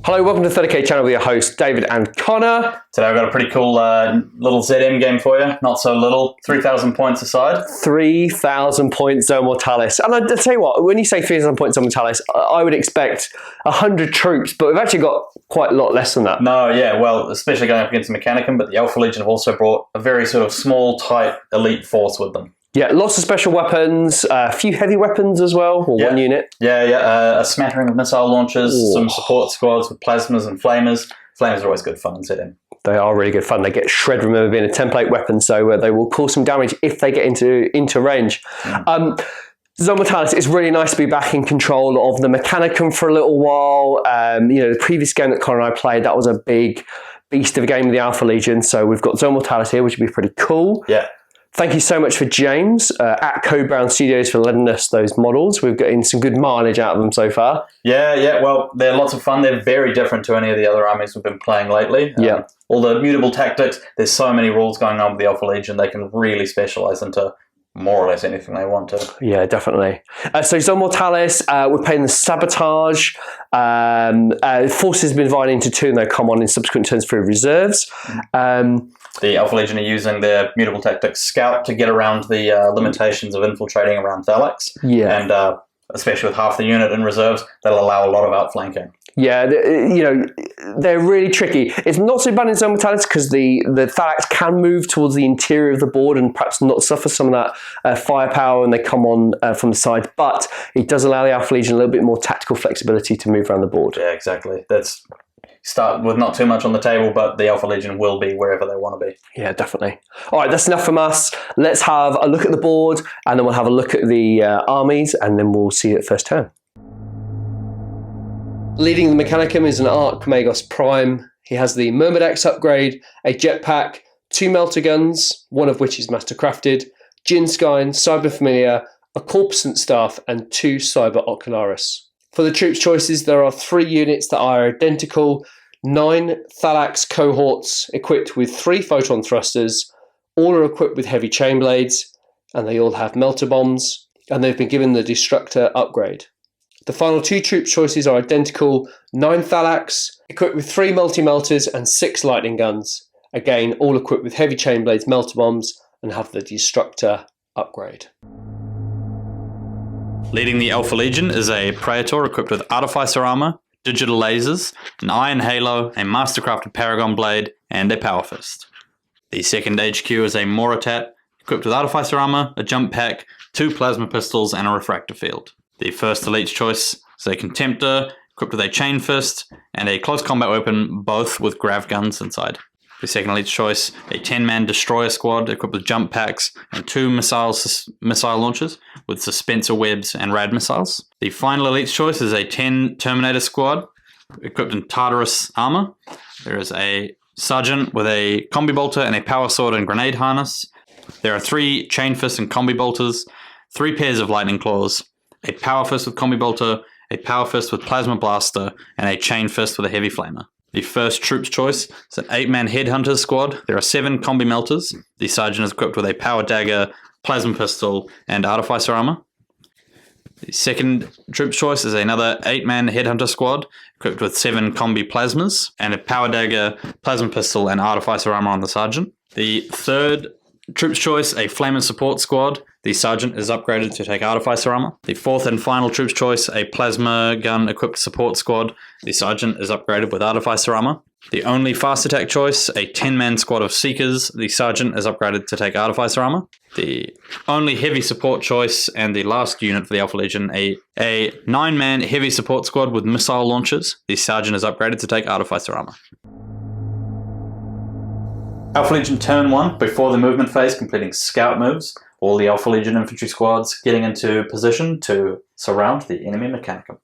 Hello, welcome to the 30K channel with your hosts, David and Connor. Today I've got a pretty cool little ZM game for you. Not so little, 3,000 points aside. 3,000 points Zone Mortalis. And I'll tell you what, when you say 3,000 points Zone Mortalis, I would expect 100 troops, but we've actually got quite a lot less than that. No, yeah, well, especially going up against the Mechanicum, but the Alpha Legion have also brought a very sort of small, tight, elite force with them. Yeah, lots of special weapons, a few heavy weapons as well, or one unit. Yeah, a smattering of missile launchers, some support squads with plasmas and flamers. Flamers are always good fun in ZM. They are really good fun. They get shred, remember, being a template weapon, so they will cause some damage if they get into range. Zone Mortalis, it's really nice to be back in control of the Mechanicum for a little while. The previous game that Connor and I played, that was a big beast of a game with the Alpha Legion, so we've got Zone Mortalis here, which would be pretty cool. Yeah. Thank you so much for James at Code Brown Studios for lending us those models. We've gotten some good mileage out of them so far. Yeah, well, they're lots of fun. They're very different to any of the other armies we've been playing lately. All the mutable tactics, there's so many rules going on with the Alpha Legion, they can really specialize into more or less anything they want to. Yeah, definitely. So Zone Mortalis, we're playing the Sabotage. Forces have been divided into two and they come on in subsequent turns through reserves. The Alpha Legion are using their mutable tactics Scout to get around the limitations of infiltrating around Thalax. Yeah. And especially with half the unit in reserves, that'll allow a lot of outflanking. Yeah, they're really tricky. It's not so bad in Zone Mortalis because the Thalax can move towards the interior of the board and perhaps not suffer some of that firepower when they come on from the side, but it does allow the Alpha Legion a little bit more tactical flexibility to move around the board. Yeah, exactly. That's start with not too much on the table, but the Alpha Legion will be wherever they want to be. Yeah, definitely. All right, that's enough from us. Let's have a look at the board, and then we'll have a look at the armies, and then we'll see it first turn. Leading the Mechanicum is an Arc Magos Prime. He has the Myrmidex upgrade, a jetpack, 2 melter guns, one of which is mastercrafted, Jinskine, Cyber Familiar, a Corpusant Staff, and 2 Cyber Ocularis. For the troops choices, there are 3 units that are identical, 9 Thalax cohorts equipped with 3 photon thrusters, all are equipped with heavy chain blades, and they all have melter bombs, and they've been given the Destructor upgrade. The final 2 troop choices are identical, 9 Thalax, equipped with 3 multi-melters and 6 lightning guns, again all equipped with heavy chain blades, melter bombs, and have the Destructor upgrade. Leading the Alpha Legion is a Praetor equipped with Artificer Armor, Digital Lasers, an Iron Halo, a Mastercrafted Paragon Blade, and a Power Fist. The second HQ is a Moritat equipped with Artificer Armor, a Jump Pack, 2 Plasma Pistols, and a Refractor Field. The first elite choice is a Contemptor equipped with a Chain Fist and a Close Combat Weapon, both with Grav Guns inside. The second elite choice, a 10-man Destroyer Squad equipped with Jump Packs and 2 missile launchers with Suspensor Webs and Rad Missiles. The final elite choice is a 10 Terminator Squad equipped in Tartarus Armor. There is a Sergeant with a Combi Bolter and a Power Sword and Grenade Harness. There are 3 Chain Fists and Combi Bolters, 3 pairs of Lightning Claws, a Power Fist with Combi Bolter, a Power Fist with Plasma Blaster, and a Chain Fist with a Heavy Flamer. The first troops choice is an 8-man Headhunter squad. There are 7 Combi Melters. The Sergeant is equipped with a Power Dagger, Plasma Pistol, and Artificer Armor. The second troops choice is another 8-man Headhunter squad, equipped with 7 Combi Plasmas, and a Power Dagger, Plasma Pistol, and Artificer Armor on the Sergeant. The third troops choice, a Flamer Support squad. The Sergeant is upgraded to take Artificer Armor. The fourth and final troops choice, a Plasma Gun equipped support squad. The Sergeant is upgraded with Artificer Armor. The only fast attack choice, a 10-man squad of Seekers. The Sergeant is upgraded to take Artificer Armor. The only heavy support choice and the last unit for the Alpha Legion, a 9-man heavy support squad with missile launchers. The Sergeant is upgraded to take Artificer Armor. Alpha Legion turn 1, before the movement phase, completing scout moves. All the Alpha Legion infantry squads getting into position to surround the enemy Mechanicum.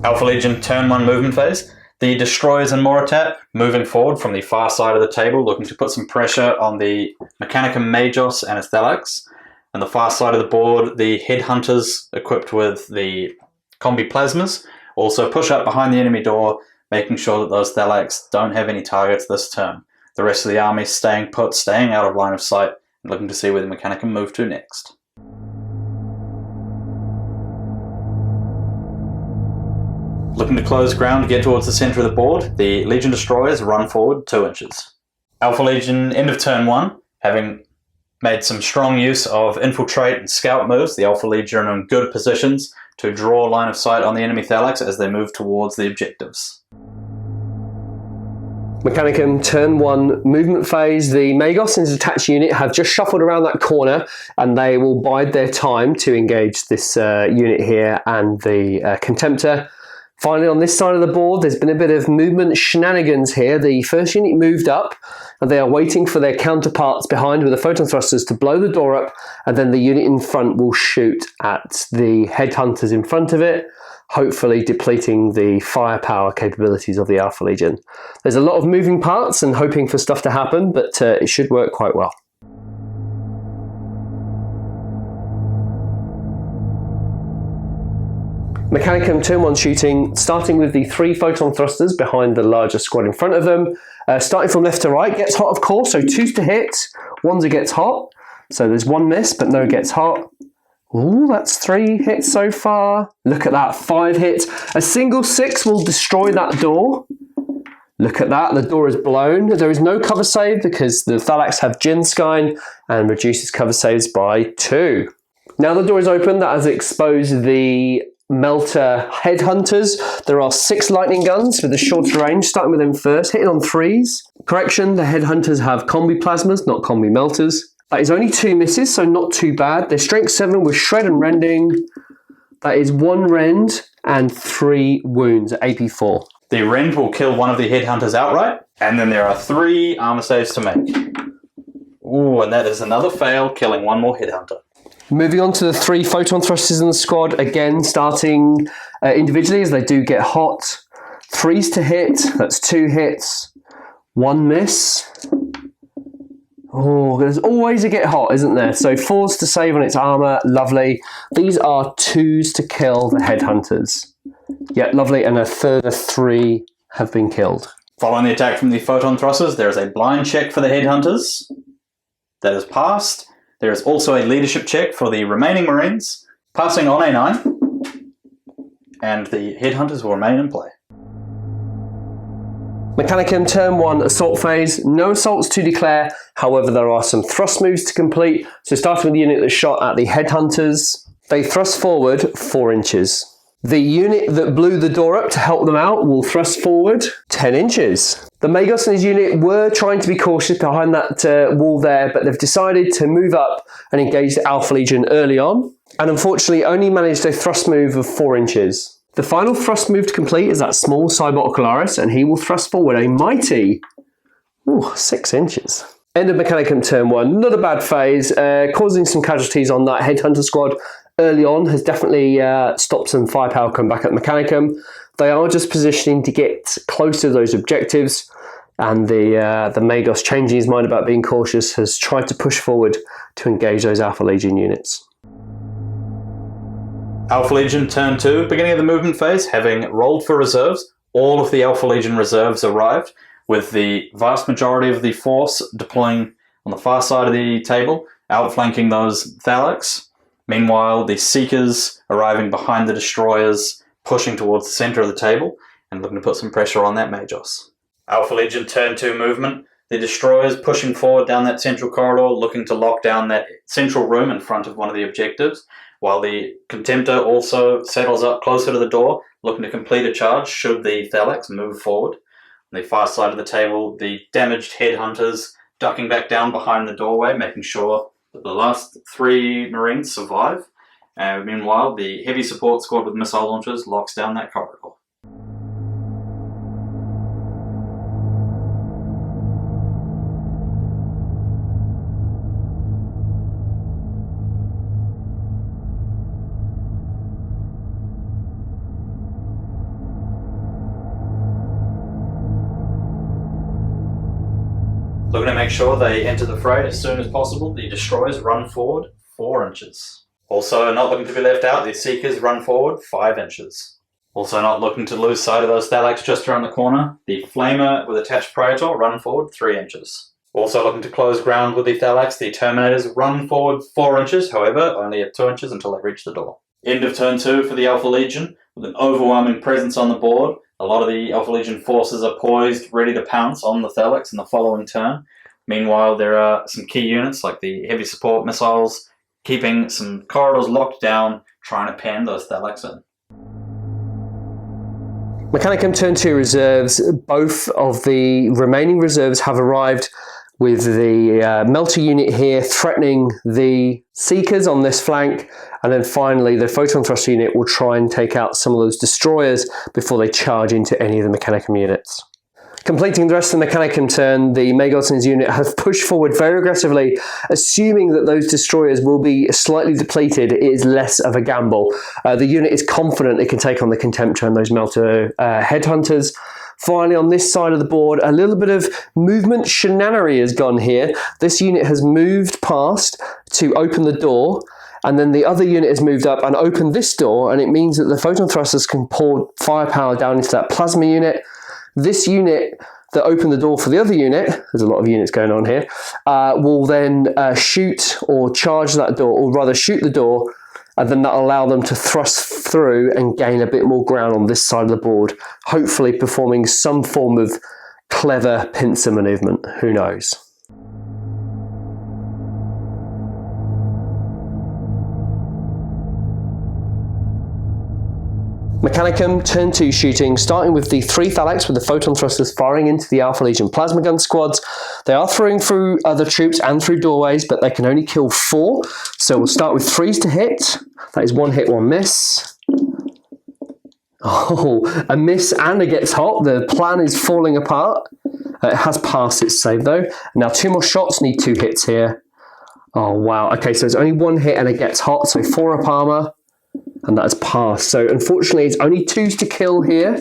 Alpha Legion turn 1 movement phase. The destroyers and Moritat moving forward from the far side of the table, looking to put some pressure on the Mechanicum Magos and its Thalax. On the far side of the board, the Headhunters equipped with the Combi Plasmas also push up behind the enemy door, making sure that those Thalax don't have any targets this turn. The rest of the army staying put, staying out of line of sight, and looking to see where the Mechanicum move to next. Looking to close ground to get towards the centre of the board, the Legion Destroyers run forward 2 inches. Alpha Legion, end of turn 1, having made some strong use of infiltrate and scout moves, the Alpha Legion are in good positions to draw line of sight on the enemy Thalax as they move towards the objectives. Mechanicum, turn 1, movement phase. The Magos and his attached unit have just shuffled around that corner, and they will bide their time to engage this unit here and the Contemptor. Finally, on this side of the board, there's been a bit of movement shenanigans here. The first unit moved up, and they are waiting for their counterparts behind with the photon thrusters to blow the door up, and then the unit in front will shoot at the headhunters in front of it, hopefully depleting the firepower capabilities of the Alpha Legion. There's a lot of moving parts and hoping for stuff to happen, but it should work quite well. Mechanicum, turn 1 shooting, starting with the 3 photon thrusters behind the larger squad in front of them. Starting from left to right, gets hot of course, so 2's to hit, 1's a gets hot. So there's 1 miss, but no gets hot. Ooh, that's 3 hits so far. Look at that, 5 hits. A single 6 will destroy that door. Look at that, the door is blown. There is no cover save because the Thalax have Jinskine and reduces cover saves by 2. Now the door is open, that has exposed the Melter headhunters. There are 6 lightning guns with a shorter range, starting with them first, hitting on 3s. Correction, the headhunters have combi plasmas, not combi melters. That is only 2 misses, so not too bad. Their strength 7 with shred and rending. That is 1 rend and 3 wounds at AP 4. The rend will kill one of the headhunters outright, and then there are 3 armor saves to make. Ooh, and that is another fail, killing 1 more headhunter. Moving on to the 3 photon thrusters in the squad, again starting individually as they do get hot. 3's to hit, that's 2 hits, 1 miss. Oh, there's always a get hot, isn't there? So 4's to save on its armor, lovely. These are 2's to kill the headhunters. Yeah, lovely, and a further 3 have been killed. Following the attack from the photon thrusters, there is a blind check for the headhunters. That is passed. There is also a leadership check for the remaining Marines, passing on a 9, and the headhunters will remain in play. Mechanicum, turn 1, assault phase. No assaults to declare, however there are some thrust moves to complete. So starting with the unit that shot at the headhunters, they thrust forward 4 inches. The unit that blew the door up to help them out will thrust forward 10 inches. The Magos and his unit were trying to be cautious behind that wall there, but they've decided to move up and engage the Alpha Legion early on, and unfortunately only managed a thrust move of 4 inches. The final thrust move to complete is that small Cybot Ocularis, and he will thrust forward a mighty 6 inches. End of Mechanicum turn 1. Not a bad phase, causing some casualties on that Headhunter squad early on has definitely stopped some firepower coming back at Mechanicum. They are just positioning to get close to those objectives, and the Magos, changing his mind about being cautious, has tried to push forward to engage those Alpha Legion units. Alpha Legion turn 2, beginning of the movement phase, having rolled for reserves. All of the Alpha Legion reserves arrived, with the vast majority of the force deploying on the far side of the table, outflanking those Thalax. Meanwhile, the Seekers arriving behind the Destroyers, pushing towards the centre of the table, and looking to put some pressure on that Magos. Alpha Legion turn 2 movement. The Destroyers pushing forward down that central corridor, looking to lock down that central room in front of one of the objectives, while the Contemptor also settles up closer to the door, looking to complete a charge should the Thalax move forward. On the far side of the table, the damaged headhunters ducking back down behind the doorway, making sure that the last 3 Marines survive. Meanwhile, the heavy support squad with missile launchers locks down that corridor. Looking to make sure they enter the fray as soon as possible, the Destroyers run forward 4 inches. Also not looking to be left out, the Seekers run forward 5 inches. Also not looking to lose sight of those Thalax just around the corner, the Flamer with attached Praetor run forward 3 inches. Also looking to close ground with the Thalax, the Terminators run forward 4 inches, however only at 2 inches until they reach the door. End of turn 2 for the Alpha Legion, with an overwhelming presence on the board. A lot of the Alpha Legion forces are poised, ready to pounce on the Thelix in the following turn. Meanwhile, there are some key units like the heavy support missiles, keeping some corridors locked down, trying to pen those Thelix in. Mechanicum turn 2 reserves. Both of the remaining reserves have arrived, with the melter unit here threatening the Seekers on this flank, and then finally the photon thruster unit will try and take out some of those destroyers before they charge into any of the Mechanicum units. Completing the rest of the Mechanicum turn, the Magos and his unit have pushed forward very aggressively, assuming that those destroyers will be slightly depleted. It is less of a gamble. The unit is confident it can take on the Contemptor and those Melter headhunters. Finally, on this side of the board, a little bit of movement shenanery has gone here. This unit has moved past to open the door, and then the other unit has moved up and opened this door, and it means that the photon thrusters can pour firepower down into that plasma unit. This unit that opened the door for the other unit, there's a lot of units going on here, will then shoot or charge that door, or rather shoot the door, and then that'll allow them to thrust through and gain a bit more ground on this side of the board, hopefully performing some form of clever pincer maneuver. Who knows? Mechanicum turn 2 shooting, starting with the 3 Thelix with the photon thrusters firing into the Alpha Legion plasma gun squads. They are throwing through other troops and through doorways, but they can only kill 4. So we'll start with 3s to hit. That is 1 hit, 1 miss. Oh, a miss and it gets hot. The plan is falling apart. It has passed its save though. Now 2 more shots, need 2 hits here. Oh wow, okay, so it's only 1 hit and it gets hot, so 4 up armor. And that has passed. So unfortunately, it's only 2s to kill here.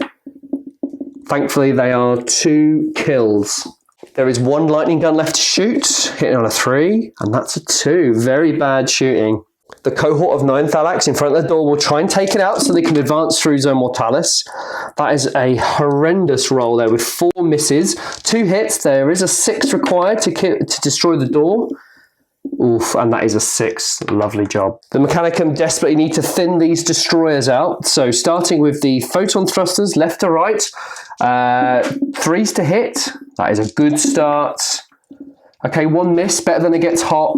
Thankfully, they are 2 kills. There is 1 lightning gun left to shoot, hitting on a 3, and that's a 2. Very bad shooting. The cohort of 9 Thelix in front of the door will try and take it out so they can advance through Zone Mortalis. That is a horrendous roll there with 4 misses, 2 hits. There is a 6 required to destroy the door. Oof, and that is a 6. Lovely job. The Mechanicum desperately need to thin these destroyers out. So starting with the photon thrusters, left to right. 3s to hit. That is a good start. Okay, 1 miss, better than it gets hot.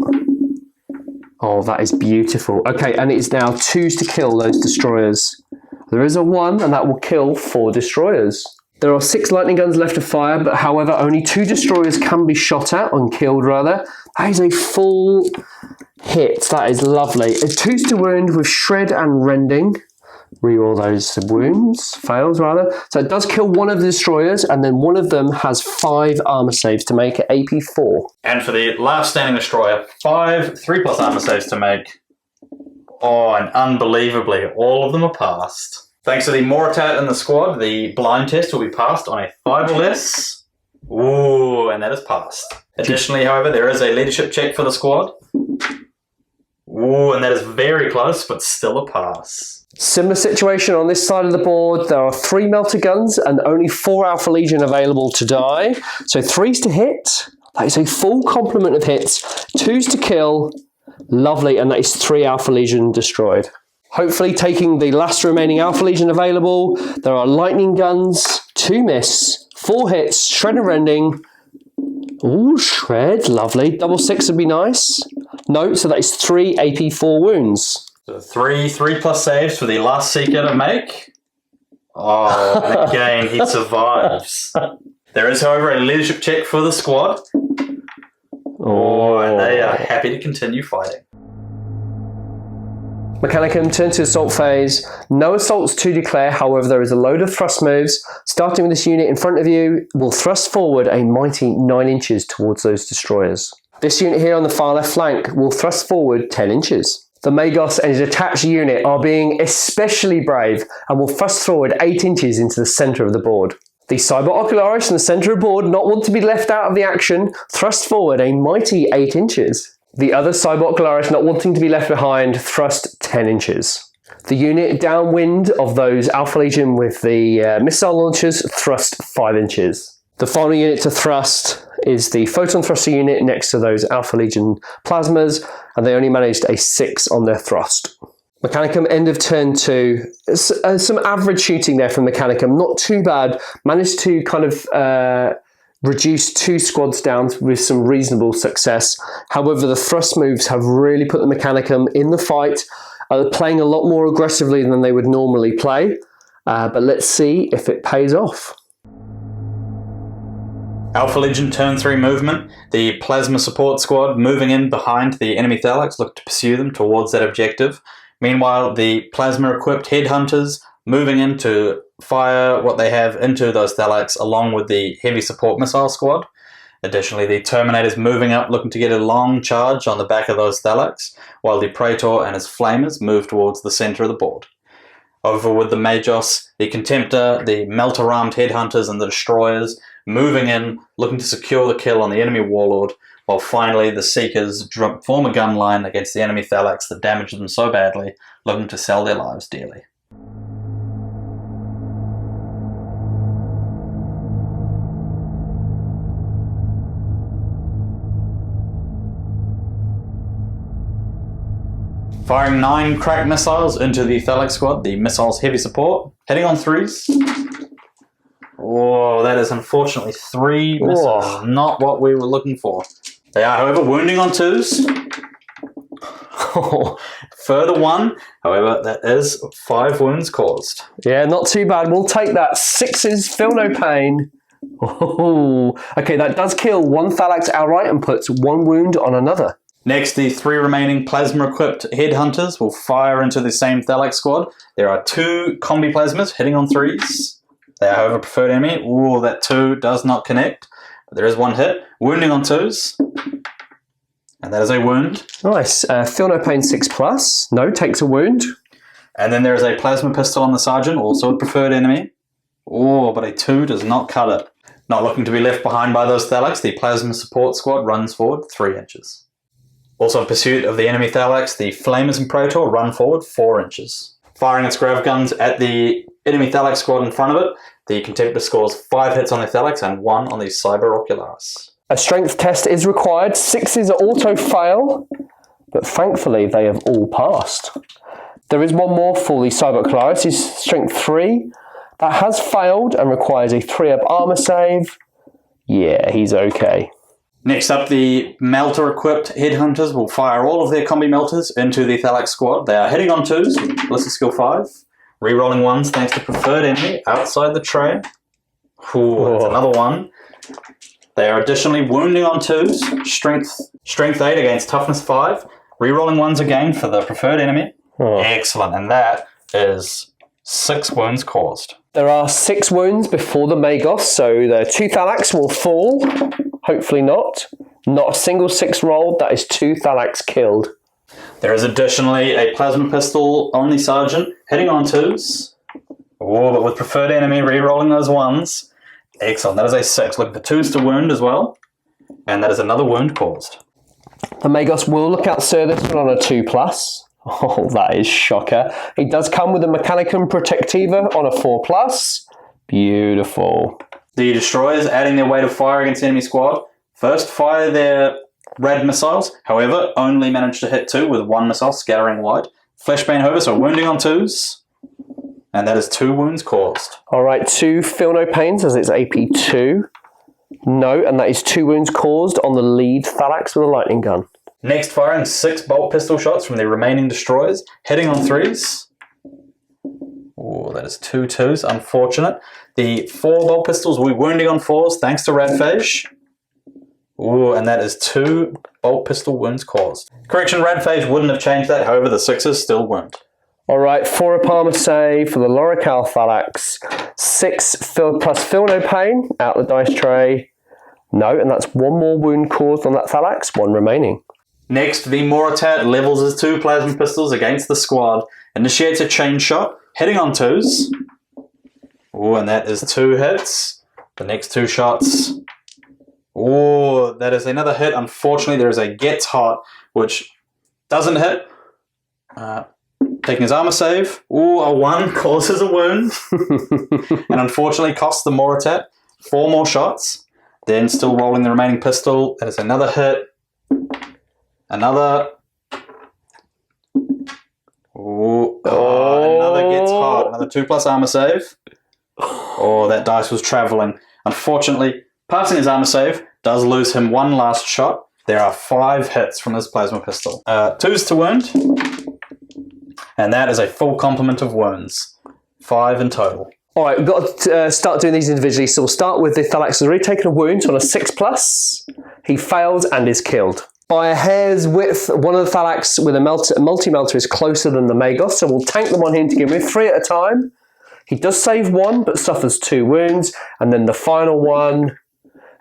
Oh, that is beautiful. Okay, and it is now 2s to kill those destroyers. There is a 1, and that will kill 4 destroyers. There are 6 lightning guns left to fire, but however, only 2 destroyers can be shot at, and killed rather. That is a full hit. That is lovely. 2s to wound with shred and rending. Reroll those wounds. Fails rather. So it does kill 1 of the destroyers, and then 1 of them has 5 armor saves to make at AP 4. And for the last standing destroyer, 5 3+ armor saves to make. Oh, and unbelievably, all of them are passed. Thanks to the Moratat in the squad, the blind test will be passed on a 5 or less. Ooh, and that is passed. Additionally, however, there is a leadership check for the squad. Ooh, and that is very close, but still a pass. Similar situation on this side of the board. There are 3 melter guns and only 4 Alpha Legion available to die. So 3s to hit. That is a full complement of hits. 2s to kill. Lovely, and that is 3 Alpha Legion destroyed. Hopefully taking the last remaining Alpha Legion available. There are lightning guns, 2 miss, 4 hits, shred and rending. Ooh, shred, lovely. Double 6 would be nice. No, so that is 3 AP 4 wounds. So 3+ saves for the last Seeker to make. Oh, and again, he survives. There is, however, a leadership check for the squad. Oh, and they are happy to continue fighting. Mechanicum turn to assault phase. No assaults to declare, however there is a load of thrust moves. Starting with this unit in front of you, will thrust forward a mighty 9 inches towards those destroyers. This unit here on the far left flank will thrust forward 10 inches. The Magos and his attached unit are being especially brave and will thrust forward 8 inches into the centre of the board. The Cyber Ocularis in the centre of the board, not want to be left out of the action, thrust forward a mighty 8 inches. The other Cyber Ocularis, not wanting to be left behind, thrust 10 inches. The unit downwind of those Alpha Legion with the missile launchers thrust 5 inches. The final unit to thrust is the Photon Thruster unit next to those Alpha Legion plasmas, and they only managed a 6 on their thrust. Mechanicum, end of turn 2. Some average shooting there from Mechanicum. Not too bad. Managed to kind of reduce 2 squads down with some reasonable success. However, the thrust moves have really put the Mechanicum in the fight, playing a lot more aggressively than they would normally play. But let's see if it pays off. Alpha Legion turn 3 movement. The Plasma Support Squad moving in behind the enemy Thalax look to pursue them towards that objective. Meanwhile, the Plasma-equipped Headhunters moving in to fire what they have into those Thalax along with the Heavy Support Missile Squad. Additionally, the Terminators moving up looking to get a long charge on the back of those Thalax, while the Praetor and his Flamers move towards the centre of the board. Over with the Magos, the Contemptor, the Melter-armed Headhunters and the Destroyers moving in, looking to secure the kill on the enemy Warlord, while finally the Seekers form a gun line against the enemy Thalax that damaged them so badly, looking to sell their lives dearly. Firing 9 crack missiles into the Thalax squad, the missiles heavy support, hitting on 3s. Oh, that is unfortunately 3 missiles. Oh. Not what we were looking for. They are, however, wounding on 2s. Further 1, however, that is 5 wounds caused. Yeah, not too bad. We'll take that. 6s, feel no pain. Oh. Okay, that does kill 1 Thalax outright and puts 1 wound on another. Next, the 3 remaining Plasma-equipped Headhunters will fire into the same Thalax squad. There are 2 Combi Plasmas hitting on 3s. They are, however, preferred enemy. Ooh, that 2 does not connect. But there is 1 hit. Wounding on 2s. And that is a wound. Nice. Feel no pain 6+. No, takes a wound. And then there is a Plasma Pistol on the Sergeant, also a preferred enemy. Oh, but a 2 does not cut it. Not looking to be left behind by those Thalax, the Plasma Support Squad runs forward 3 inches. Also in pursuit of the enemy Thalax, the Flamers and Praetor run forward 4 inches. Firing its grav guns at the enemy Thalax squad in front of it, the Contemptor scores 5 hits on the Thalax and 1 on the Cyber Ocularis. A strength test is required. 6s auto fail, but thankfully they have all passed. There is 1 more for the Cyber Ocularis. He's strength 3. That has failed and requires a 3-up armor save. Yeah, he's okay. Next up, the Melter-equipped Headhunters will fire all of their Combi Melters into the Thalax squad. They are hitting on 2s with Ballistic Skill 5. Rerolling 1s thanks to preferred enemy outside the tray. Ooh, that's another 1. They are additionally wounding on 2s. Strength 8 against Toughness 5. Rerolling 1s again for the preferred enemy. Oh. Excellent. And that is 6 wounds caused. There are 6 wounds before the Magos, so the 2 Thalax will fall. Hopefully not. Not a single 6 rolled. That is 2 Thalax killed. There is additionally a Plasma Pistol on the Sergeant, hitting on 2s. Oh, but with preferred enemy, re-rolling those 1s. Excellent. That is a 6. Look, the 2s to wound as well. And that is another wound caused. The Magos will look out this one on a 2+. Oh, that is shocker. It does come with a Mechanicum Protectiva on a 4+. Beautiful. The Destroyers adding their weight of fire against the enemy squad. First fire their rad missiles, however, only managed to hit 2 with 1 missile scattering wide. Flashbane hover, so wounding on 2s. And that is 2 wounds caused. Alright, 2 feel no pains as it's AP 2. No, and that is 2 wounds caused on the lead Thalax with a lightning gun. Next, firing 6 bolt pistol shots from the remaining Destroyers, hitting on 3s. Oh, that is 2 2s, unfortunate. The 4 bolt pistols will be wounding on 4s thanks to Radphage. Ooh, and that is 2 bolt pistol wounds caused. Correction, Radphage wouldn't have changed that, however the 6s still wound. Alright, 4-up armor save for the Lorical Thalax. 6 plus feel no pain, out the dice tray. No, and that's 1 more wound caused on that Thalax, 1 remaining. Next, the Moritat levels his 2 plasma pistols against the squad, initiates a chain shot, hitting on 2s. Ooh, and that is 2 hits. The next 2 shots. Ooh, that is another hit. Unfortunately, there is a Gets Hot, which doesn't hit. Taking his armor save. Ooh, a 1 causes a wound. And unfortunately costs the Moritat 4 more shots. Then still rolling the remaining pistol. That is another hit. Another. Ooh. Oh, another gets hot. Another 2+ armor save. Oh, that dice was traveling. Unfortunately, passing his armor save does lose him one last shot. There are 5 hits from his plasma pistol. 2s to wound. And that is a full complement of wounds. 5 in total. All right, we've got to start doing these individually. So we'll start with the Thalax who's already taken a wound on a 6+. He fails and is killed. By a hair's width, one of the Thalax with a multi-melter is closer than the Magos, so we'll tank them on him to begin with, 3 at a time. He does save 1, but suffers 2 wounds, and then the final one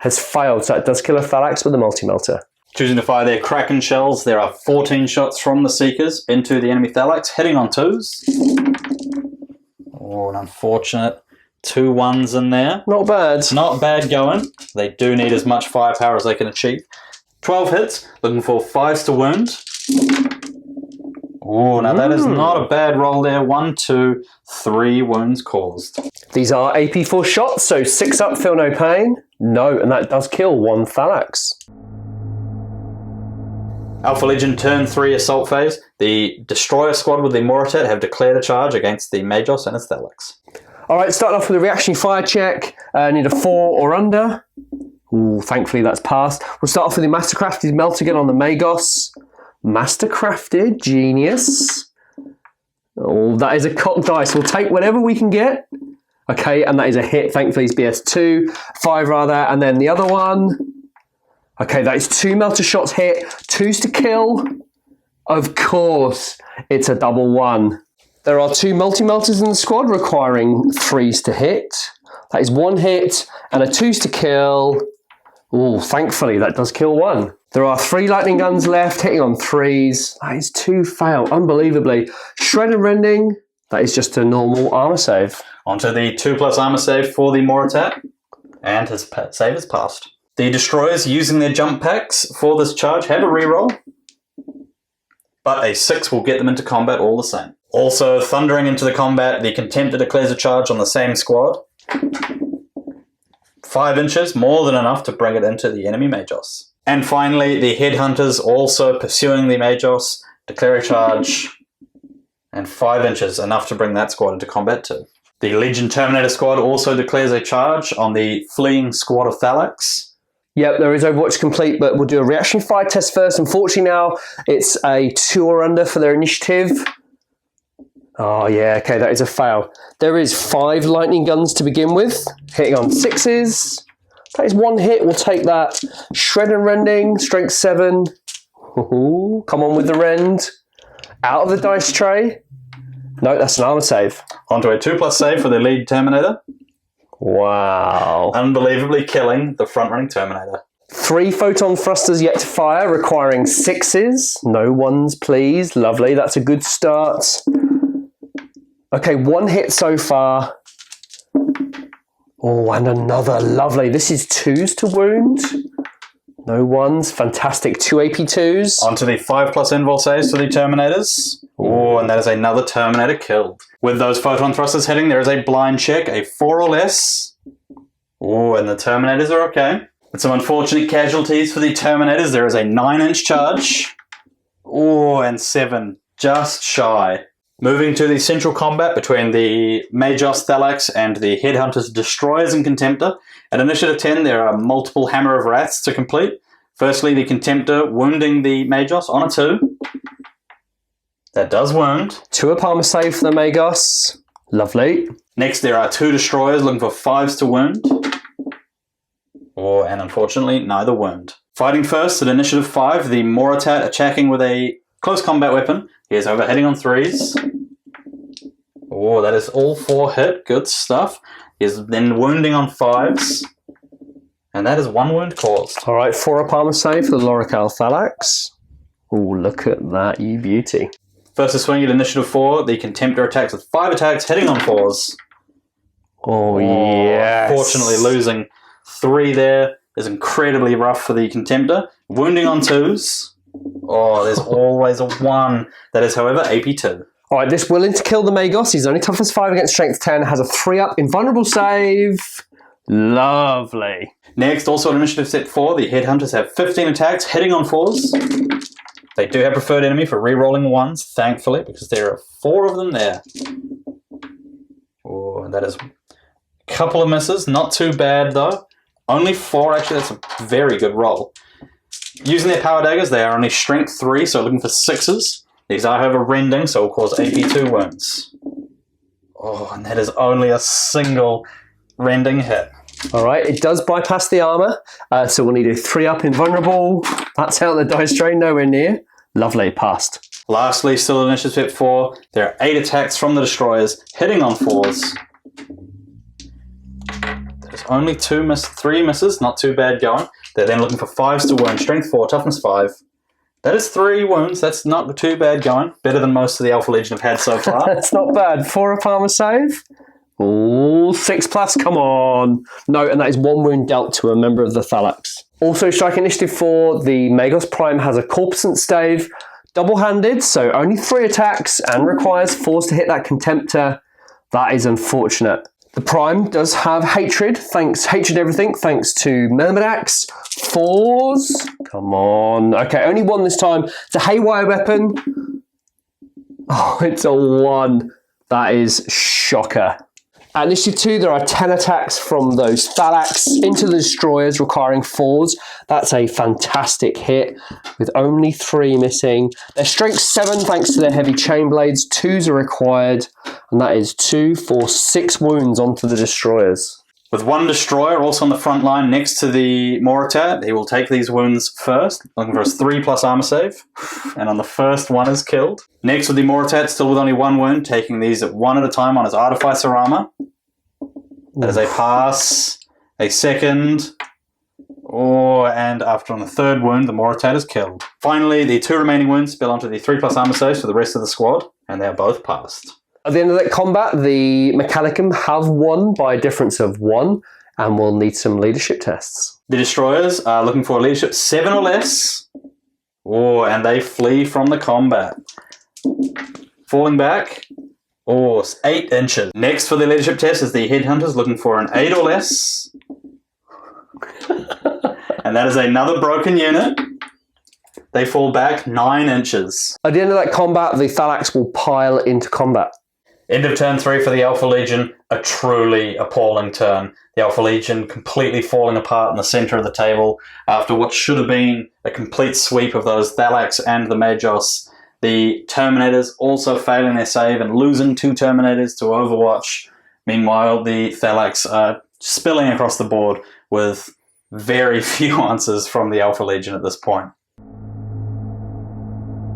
has failed, so it does kill a Thalax with a multi-melter. Choosing to fire their Kraken shells, there are 14 shots from the Seekers into the enemy Thalax, hitting on 2s. Oh, an unfortunate 2 1s in there. Not bad. Not bad going. They do need as much firepower as they can achieve. 12 hits, looking for 5s to wound. Oh, now that is not a bad roll there. 1, 2, 3 wounds caused. These are AP4 shots, so 6 up, feel no pain. No, and that does kill 1 Thalax. Alpha Legion turn 3 assault phase. The Destroyer squad with the Moritet have declared a charge against the Magos and its Thalax. Alright, starting off with a reactionary fire check. Need a 4 or under. Ooh, thankfully that's passed. We'll start off with the Mastercrafted Meltagun on the Magos. Mastercrafted, genius. Oh, that is a cocked dice. We'll take whatever we can get. Okay, and that is a hit. Thankfully it's BS2. 5 rather, and then the other one. Okay, that is 2 melter shots hit. 2s to kill. Of course, it's a double 1. There are 2 multi-melters in the squad requiring 3s to hit. That is 1 hit and a 2s to kill. Ooh, thankfully that does kill 1. There are 3 lightning guns left, hitting on 3s. That is 2 fail, unbelievably. Shred and Rending, that is just a normal armor save. Onto the 2+ armor save for the Moritet, and his save is passed. The Destroyers using their jump packs for this charge have a reroll, but a 6 will get them into combat all the same. Also, thundering into the combat, the Contemptor declares a charge on the same squad. 5 inches, more than enough to bring it into the enemy Magos. And finally, the Headhunters also pursuing the Magos, declare a charge, and 5 inches, enough to bring that squad into combat too. The Legion Terminator squad also declares a charge on the fleeing squad of Thalax. Yep, there is Overwatch complete, but we'll do a reaction fire test first. Unfortunately now, it's a 2 or under for their initiative. Oh yeah, okay, that is a fail. There is 5 lightning guns to begin with, hitting on 6s. That is 1 hit, we'll take that. Shred and Rending, strength 7. Ooh, come on with the rend. Out of the dice tray. No, that's an armor save. Onto a 2+ save for the lead Terminator. Wow. Unbelievably killing the front-running Terminator. 3 photon thrusters yet to fire, requiring 6s. No 1s, please. Lovely, that's a good start. Okay, 1 hit so far. Oh, and another. Lovely. This is 2s to wound. No 1s. Fantastic. 2 AP2s. Onto the 5+ invul saves for the Terminators. Oh, and that is another Terminator killed. With those photon thrusters hitting, there is a blind check, a 4 or less. Oh, and the Terminators are okay. With some unfortunate casualties for the Terminators, there is a 9-inch charge. Oh, and 7. Just shy. Moving to the central combat between the Magos Thalax and the Headhunters Destroyers and Contemptor. At Initiative 10, there are multiple Hammer of Wraths to complete. Firstly, the Contemptor wounding the Magos on a 2. That does wound. 2 up armor save for the Magos. Lovely. Next, there are 2 Destroyers looking for 5s to wound. And unfortunately, neither wound. Fighting first at Initiative 5, the Moritat attacking with a close combat weapon. He is overheading on 3s. Oh, that is all 4 hit. Good stuff. He is then wounding on 5s. And that is 1 wound caused. All right, 4 up armor save for the Lorical Thalax. Oh, look at that, you beauty. First to swing at Initiative 4, the Contemptor attacks with 5 attacks, hitting on 4s. Oh, yes. Fortunately, losing 3 there is incredibly rough for the Contemptor. Wounding on 2s. Oh, there's always a 1. That is, however, AP2. All right, this willing to kill the Magos. He's only toughness 5 against strength 10. Has a 3 up invulnerable save. Lovely. Next, also at Initiative Set 4, the Headhunters have 15 attacks, hitting on 4s. They do have preferred enemy for re-rolling ones, thankfully, because there are 4 of them there. Oh, and that is a couple of misses. Not too bad, though. Only 4, actually. That's a very good roll. Using their power daggers, they are only strength 3, so looking for 6s. These are, however, rending, so will cause AP2 wounds. Oh, and that is only a single rending hit. All right, it does bypass the armor, so we'll need a 3-up invulnerable. That's out the dice tray, nowhere near. Lovely, passed. Lastly, still initiative 4, there are 8 attacks from the destroyers, hitting on 4s. There's only 3 misses, not too bad going. They're then looking for 5s to wound, strength 4, toughness 5. That is 3 wounds, that's not too bad going. Better than most of the Alpha Legion have had so far. That's not bad. 4-up armor save. Oh, 6+, come on. No, and that is 1 wound dealt to a member of the Thalax. Also, strike initiative 4, the Magos Prime has a corpusant stave, double-handed, so only 3 attacks, and requires 4s to hit that Contemptor. That is unfortunate. The Prime does have hatred everything, thanks to Myrmidax. 4s. Come on. Okay, only 1 this time. It's a haywire weapon. Oh, it's a 1. That is shocker. At initiative 2, there are 10 attacks from those Thalax into the destroyers, requiring 4s. That's a fantastic hit, with only 3 missing. They're strength 7 thanks to their heavy chain blades. 2s are required, and that is 2, 4, 6 wounds onto the destroyers. With 1 destroyer also on the front line next to the Moritat, he will take these wounds first, looking for his 3+ armor save, and on the first one is killed. Next with the Moritat, still with only 1 wound, taking these at 1 at a time on his Artificer armor. That is a pass, a second, and after on the 3rd wound, the Moritat is killed. Finally, the 2 remaining wounds spill onto the 3+ armor saves for the rest of the squad, and they are both passed. At the end of that combat, the Mechanicum have won by a difference of 1, and we'll need some leadership tests. The destroyers are looking for leadership 7 or less. Oh, and they flee from the combat. Falling back. Oh, 8 inches. Next for the leadership test is the Headhunters looking for an 8 or less. And that is another broken unit. They fall back 9 inches. At the end of that combat, the Thalax will pile into combat. End of turn 3 for the Alpha Legion, a truly appalling turn. The Alpha Legion completely falling apart in the center of the table after what should have been a complete sweep of those Thalax and the Magos. The Terminators also failing their save and losing 2 Terminators to Overwatch. Meanwhile, the Thalax are spilling across the board with very few answers from the Alpha Legion at this point.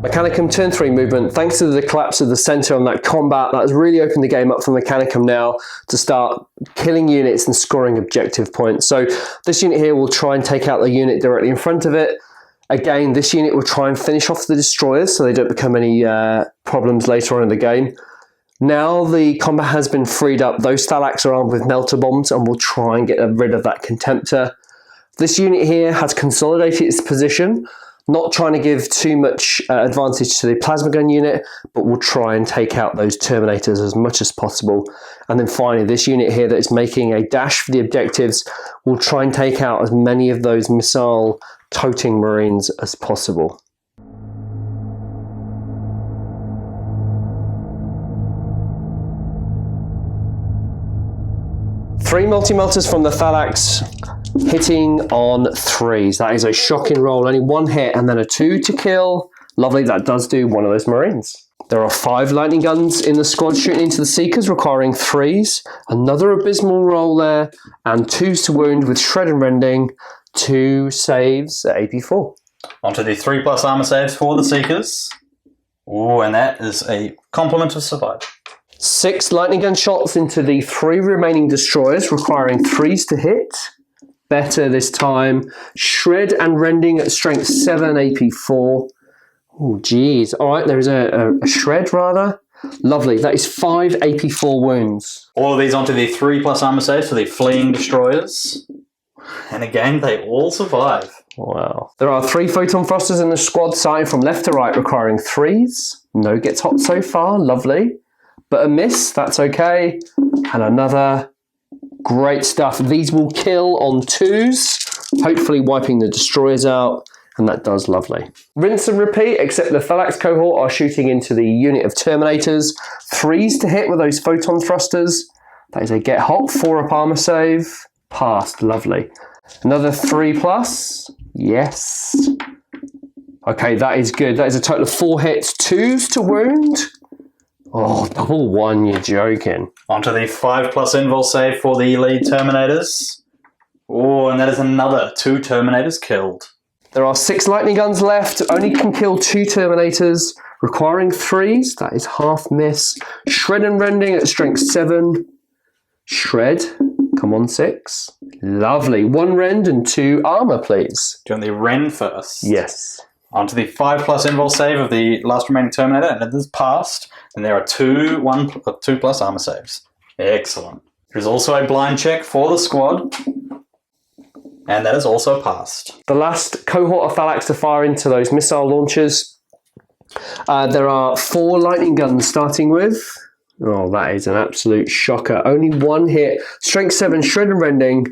Mechanicum turn 3 movement. Thanks to the collapse of the center on that combat, that has really opened the game up for Mechanicum now to start killing units and scoring objective points. So this unit here will try and take out the unit directly in front of it. Again, this unit will try and finish off the destroyers so they don't become any problems later on in the game. Now the combat has been freed up, those Thalax are armed with melter bombs and will try and get rid of that Contemptor. This unit here has consolidated its position, not trying to give too much advantage to the plasma gun unit, but will try and take out those Terminators as much as possible. And then finally, this unit here that is making a dash for the objectives will try and take out as many of those missile-toting Marines as possible. Three multi-melters from the Thalax, hitting on 3s. That is a shocking roll. Only 1 hit and then a 2 to kill. Lovely, that does do one of those Marines. There are 5 lightning guns in the squad shooting into the Seekers, requiring 3s. Another abysmal roll there, and 2s to wound with shred and rending. 2 saves at AP4. Onto the 3+ armor saves for the Seekers. Oh, and that is a complement of survival. 6 lightning gun shots into the 3 remaining destroyers, requiring 3s to hit. Better this time. Shred and rending at strength 7, AP4. Oh, geez. All right, there is a shred, rather. Lovely. That is 5 AP4 wounds. All of these onto the 3+ armor saves for the fleeing destroyers. And again, they all survive. Wow. There are 3 photon thrusters in the squad, starting from left to right, requiring 3s. No gets hot so far. Lovely. But a miss. That's okay. And another. Great stuff. These will kill on 2s, hopefully wiping the destroyers out. And that does lovely. Rinse and repeat, except the Thalax cohort are shooting into the unit of Terminators. 3s to hit with those photon thrusters. That is a get hot, 4 up armor save. Passed, lovely. Another 3+. Yes. Okay, that is good. That is a total of 4 hits, 2s to wound. Oh, double 1, you're joking. Onto the 5+ invul save for the lead Terminators. Oh, and that is another 2 Terminators killed. There are 6 lightning guns left. Only can kill 2 Terminators, requiring 3s. That is half miss. Shred and rending at strength 7. Shred. Come on, 6. Lovely. 1 rend and 2 armor, please. Do you want the rend first? Yes. Onto the 5+ invul save of the last remaining Terminator, and it is passed. And there are 2+ armor saves. Excellent. There's also a blind check for the squad. And that is also passed. The last cohort of Thalax to fire into those missile launchers. There are 4 lightning guns starting with. Oh, that is an absolute shocker. Only 1 hit. Strength 7, shred and rending.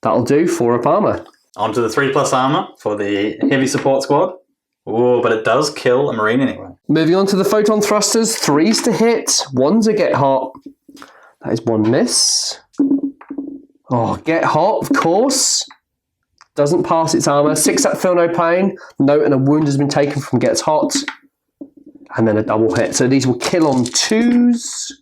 That'll do, 4 up armor. Onto the 3+ armor for the heavy support squad. Oh, but it does kill a Marine anyway. Moving on to the photon thrusters. 3s to hit. 1's a get hot. That is 1 miss. Oh, get hot, of course. Doesn't pass its armor. 6 up, feel no pain. Note, and a wound has been taken from gets hot. And then a double hit. So these will kill on 2s.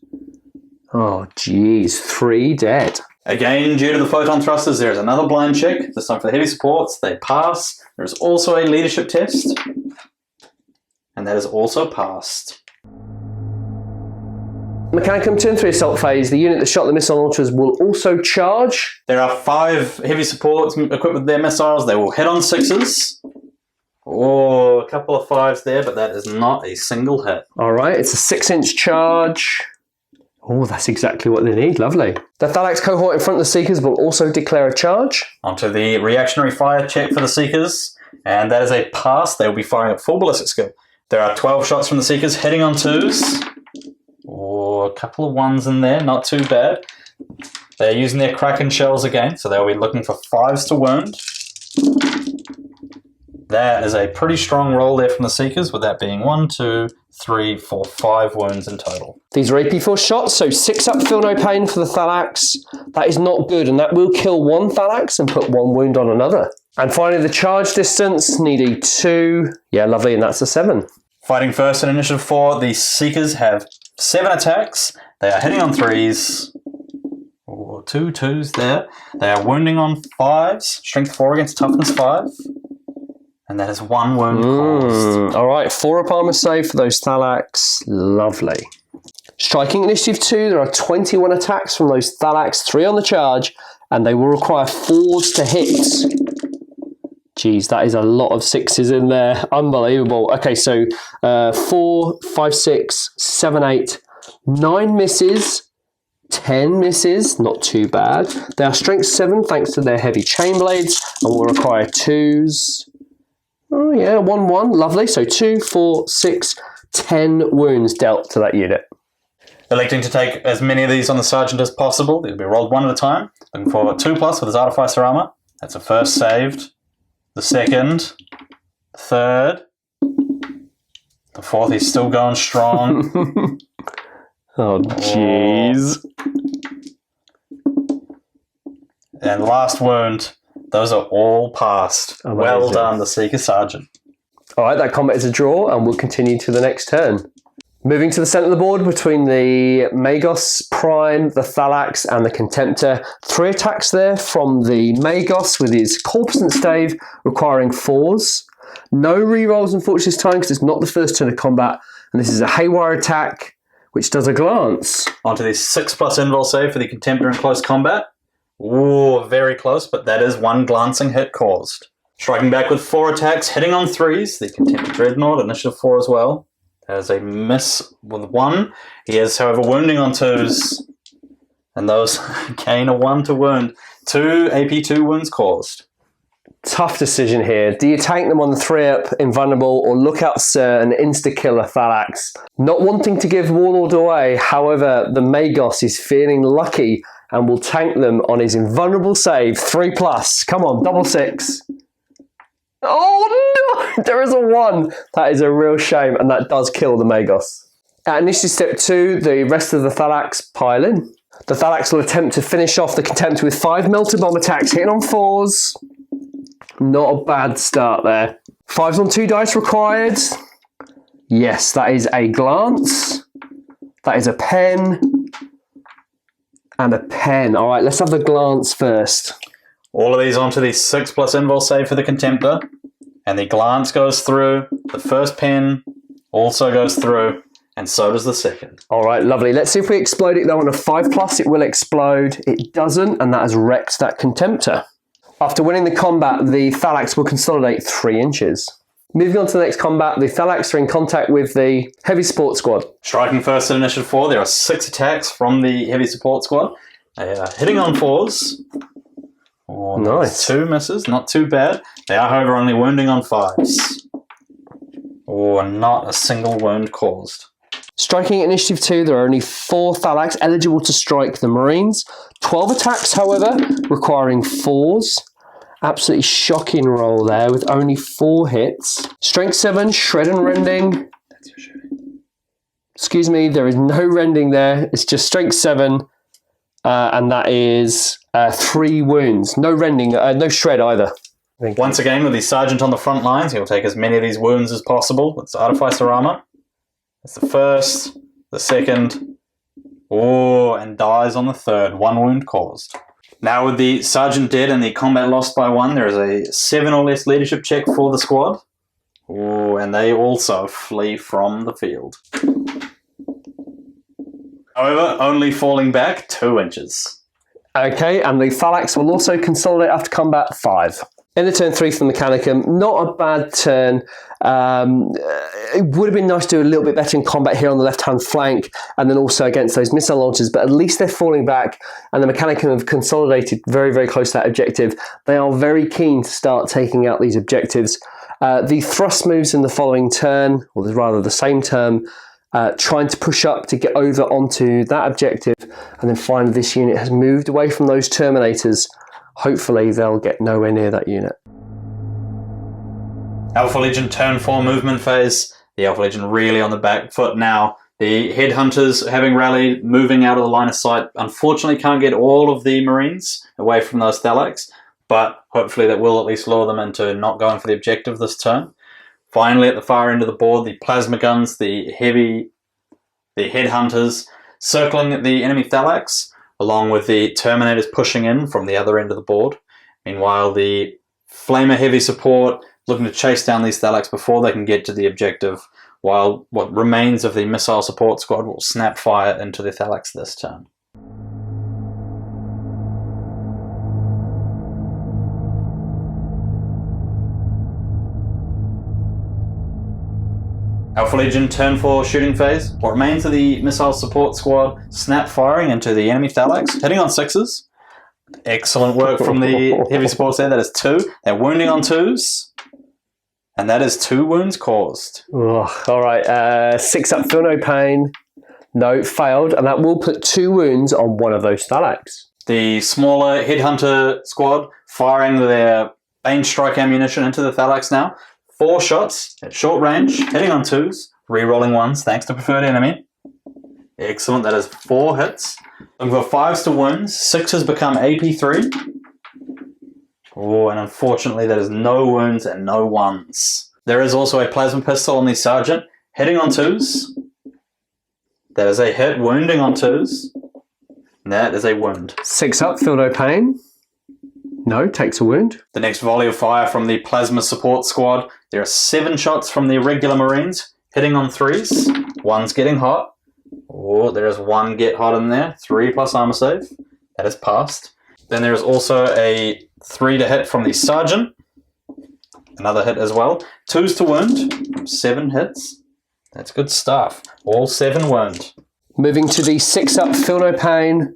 Oh, geez. 3 dead. Again, due to the photon thrusters, there is another blind check. This time for the heavy supports. They pass. There is also a leadership test. And that is also passed. Mechanicum turn 3 assault phase. The unit that shot the missile launchers will also charge. There are 5 heavy supports equipped with their missiles. They will hit on 6s. Oh, a couple of 5s there, but that is not a single hit. All right, it's a 6-inch charge. Oh, that's exactly what they need. Lovely. The Thalax cohort in front of the Seekers will also declare a charge. Onto the reactionary fire check for the Seekers. And that is a pass. They will be firing at full ballistic skill. There are 12 shots from the Seekers hitting on 2s. Oh, a couple of 1s in there, not too bad. They're using their Kraken shells again, so they'll be looking for 5s to wound. That is a pretty strong roll there from the Seekers, with that being 1, 2, 3, 4, 5 wounds in total. These are AP4 shots, so 6 up, feel no pain for the Thalax. That is not good, and that will kill 1 Thalax and put 1 wound on another. And finally, the charge distance, need a 2. Yeah, lovely, and that's a 7. Fighting first in Initiative 4, the Seekers have 7 attacks. They are hitting on 3s. Oh, 2 2s there. They are wounding on 5s. Strength 4 against toughness 5. And that is 1 wound caused. All right, 4 up armor save for those Thalax. Lovely. Striking Initiative 2, there are 21 attacks from those Thalax, 3 on the charge, and they will require 4s to hit. Jeez, that is a lot of 6s in there. Unbelievable. Okay, so 4, 5, 6, 7, 8, 9 misses, 10 misses, not too bad. They are strength 7 thanks to their heavy chain blades and will require 2s. Oh yeah, 1, 1, lovely. So 2, 4, 6, 10 wounds dealt to that unit. Electing to take as many of these on the Sergeant as possible. They'll be rolled 1 at a time. Looking for 2+ with his Artificer armor. That's a first saved. The second. The third. The fourth, he's still going strong. Oh, jeez. And last wound. Those are all passed. Amazing. Well done, the Seeker Sergeant. All right, that combat is a draw, and we'll continue to the next turn. Moving to the centre of the board between the Magos Prime, the Thalax, and the Contemptor. 3 attacks there from the Magos with his Corpusant Stave, requiring 4s. No rerolls, unfortunately, this time, because it's not the first turn of combat. And this is a Haywire attack, which does a glance. Onto the 6+ invul save for the Contemptor in close combat. Ooh, very close, but that is 1 glancing hit caused. Striking back with 4 attacks, hitting on 3s. The Contemptor Dreadnought, Initiative 4 as well. That is a miss with 1. He is, however, wounding on 2s. And those gain a 1 to wound. 2 AP2 wounds caused. Tough decision here. Do you tank them on the 3-up, invulnerable, or look out, sir, and insta-kill a Thalax? Not wanting to give Warlord away, however, the Magos is feeling lucky and will tank them on his invulnerable save, 3+. Come on, double 6. Oh no! There is a 1. That is a real shame, and that does kill the Magos. At initiative step 2, the rest of the Thalax pile in. The Thalax will attempt to finish off the Contemptor with 5 melted bomb attacks, hitting on 4s. Not a bad start there. 5s on 2 dice required. Yes, that is a glance. That is a pen. And a pen. All right, let's have the glance first. All of these onto the 6+ invul save for the Contemptor. And the glance goes through. The first pen also goes through. And so does the second. All right, lovely. Let's see if we explode it, though. On a 5+, it will explode. It doesn't, and that has wrecked that Contemptor. After winning the combat, the Thalax will consolidate 3 inches. Moving on to the next combat, the Thalax are in contact with the Heavy Support Squad. Striking first at initiative 4, there are 6 attacks from the Heavy Support Squad. They are hitting on 4s. Oh, nice. 2 misses, not too bad. They are, however, only wounding on 5s. Oh, not a single wound caused. Striking at initiative 2, there are only 4 Thalax eligible to strike the Marines. 12 attacks, however, requiring 4s. Absolutely shocking roll there with only 4 hits. Strength 7, shred and rending. Excuse me, there is no rending there. It's just strength 7, and that is 3 wounds. No rending, no shred either. Once again, with the Sergeant on the front lines, he'll take as many of these wounds as possible with his Artificer armor. That's the first, the second, and dies on the third. 1 wound caused. Now with the Sergeant dead and the combat lost by 1, there is a 7 or less leadership check for the squad. And they also flee from the field. However, only falling back 2 inches. Okay, and the Thalax will also consolidate after combat 5. In the turn 3 for the Mechanicum, not a bad turn. It would have been nice to do a little bit better in combat here on the left-hand flank, and then also against those missile launchers, but at least they're falling back, and the Mechanicum have consolidated very, very close to that objective. They are very keen to start taking out these objectives. The thrust moves in the following turn, or rather the same turn, trying to push up to get over onto that objective, and then finally this unit has moved away from those Terminators. Hopefully they'll get nowhere near that unit. Alpha Legion turn 4 movement phase. The Alpha Legion really on the back foot now. The Headhunters, having rallied, moving out of the line of sight, unfortunately can't get all of the Marines away from those Thalax, but hopefully that will at least lure them into not going for the objective this turn. Finally, at the far end of the board, the Plasma Guns, the Headhunters, circling the enemy Thalax, along with the Terminators pushing in from the other end of the board. Meanwhile, the Flamer Heavy Support looking to chase down these Thalax before they can get to the objective, while what remains of the Missile Support Squad will snap fire into the Thalax this turn. Alpha Legion turn 4 shooting phase. What remains of the Missile Support Squad snap firing into the enemy Thalax, hitting on 6s. Excellent work from the Heavy Supports there. That is 2. They're wounding on 2s. And that is 2 wounds caused. Oh, all right, 6 up, feel no pain. No, failed, and that will put 2 wounds on one of those Thalax. The smaller Headhunter squad firing their Bane Strike ammunition into the Thalax now. 4 shots at short range, hitting on 2s, re-rolling 1s thanks to preferred enemy. Excellent, that is 4 hits. Looking for 5s to wounds, 6s become AP3. And unfortunately that is no wounds and no 1s. There is also a Plasma Pistol on the Sergeant, hitting on 2s. That is a hit, wounding on 2s. And that is a wound. 6 up, feel no pain. No, takes a wound. The next volley of fire from the Plasma Support Squad. There are 7 shots from the regular Marines, hitting on 3s. 1's getting hot. There is 1 get hot in there. 3 plus armor save. That is passed. Then there is also a 3 to hit from the Sergeant. Another hit as well. 2's to wound. 7 hits. That's good stuff. All 7 wound. Moving to the 6 up, feel no pain.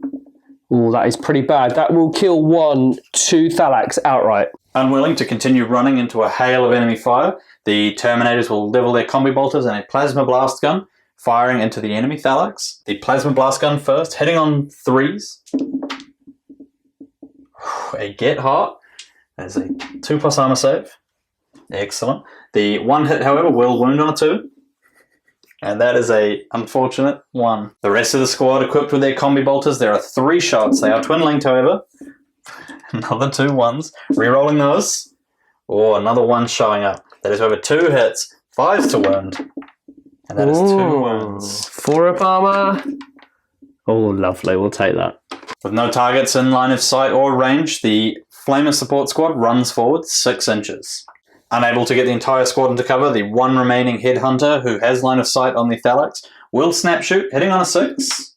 That is pretty bad. That will kill 2 Thalax outright. Unwilling to continue running into a hail of enemy fire, the Terminators will level their combi bolters and a Plasma Blast Gun, firing into the enemy Thalax. The Plasma Blast Gun first, hitting on 3s. A get hot. There's a 2 plus armor save. Excellent. The one hit, however, will wound on a 2. And that is a unfortunate 1. The rest of the squad equipped with their combi bolters. There are 3 shots. They are twin linked, however. Another 2 1s. Rerolling those. Oh, another 1 showing up. That is over 2 hits. 5s to wound. And that is 2 wounds. 4 up armor. Oh, lovely. We'll take that. With no targets in line of sight or range, the Flamer support squad runs forward 6 inches. Unable to get the entire squad into cover, the one remaining headhunter who has line of sight on the Thalax will snap shoot, hitting on a 6.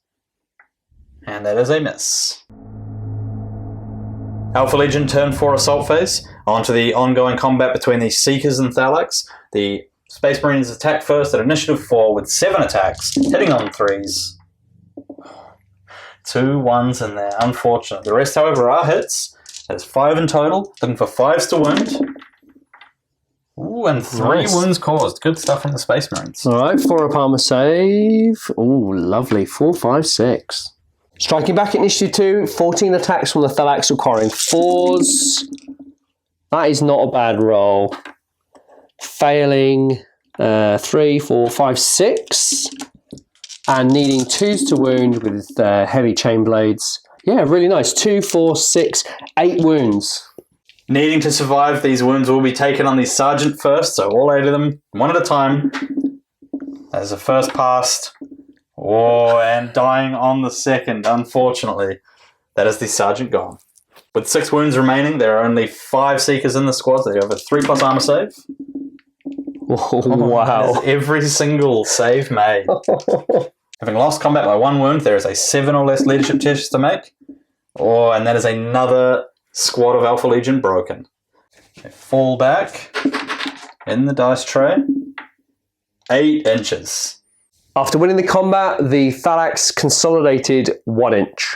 And that is a miss. Alpha Legion turn 4 assault phase. Onto the ongoing combat between the Seekers and Thalax. The Space Marines attack first at initiative 4 with 7 attacks, hitting on 3s. 2 1s in there, unfortunate. The rest, however, are hits. There's 5 in total, looking for 5s to wound. Ooh, and 3 wounds caused. Good stuff from the Space Marines. Alright, 4 up armor save. Ooh, lovely. 4, 5, 6. Striking back at initiative 2, 14 attacks from the Thalax requiring 4s. That is not a bad roll. Failing 3, 4, 5, 6. And needing 2s to wound with heavy chain blades. Yeah, really nice. 2, 4, 6, 8 wounds. Needing to survive, these wounds will be taken on the Sergeant first, so all 8 of them, one at a time. As the first passed. Oh, and dying on the second, unfortunately. That is the Sergeant gone. With 6 wounds remaining, there are only 5 Seekers in the squad, so they have a 3+ armor save. Oh, wow. That is every single save made. Having lost combat by 1 wound, there is a 7 or less leadership test to make. Oh, and that is another squad of Alpha Legion broken. They fall back in the dice tray. 8 inches. After winning the combat, the Thalax consolidated 1 inch.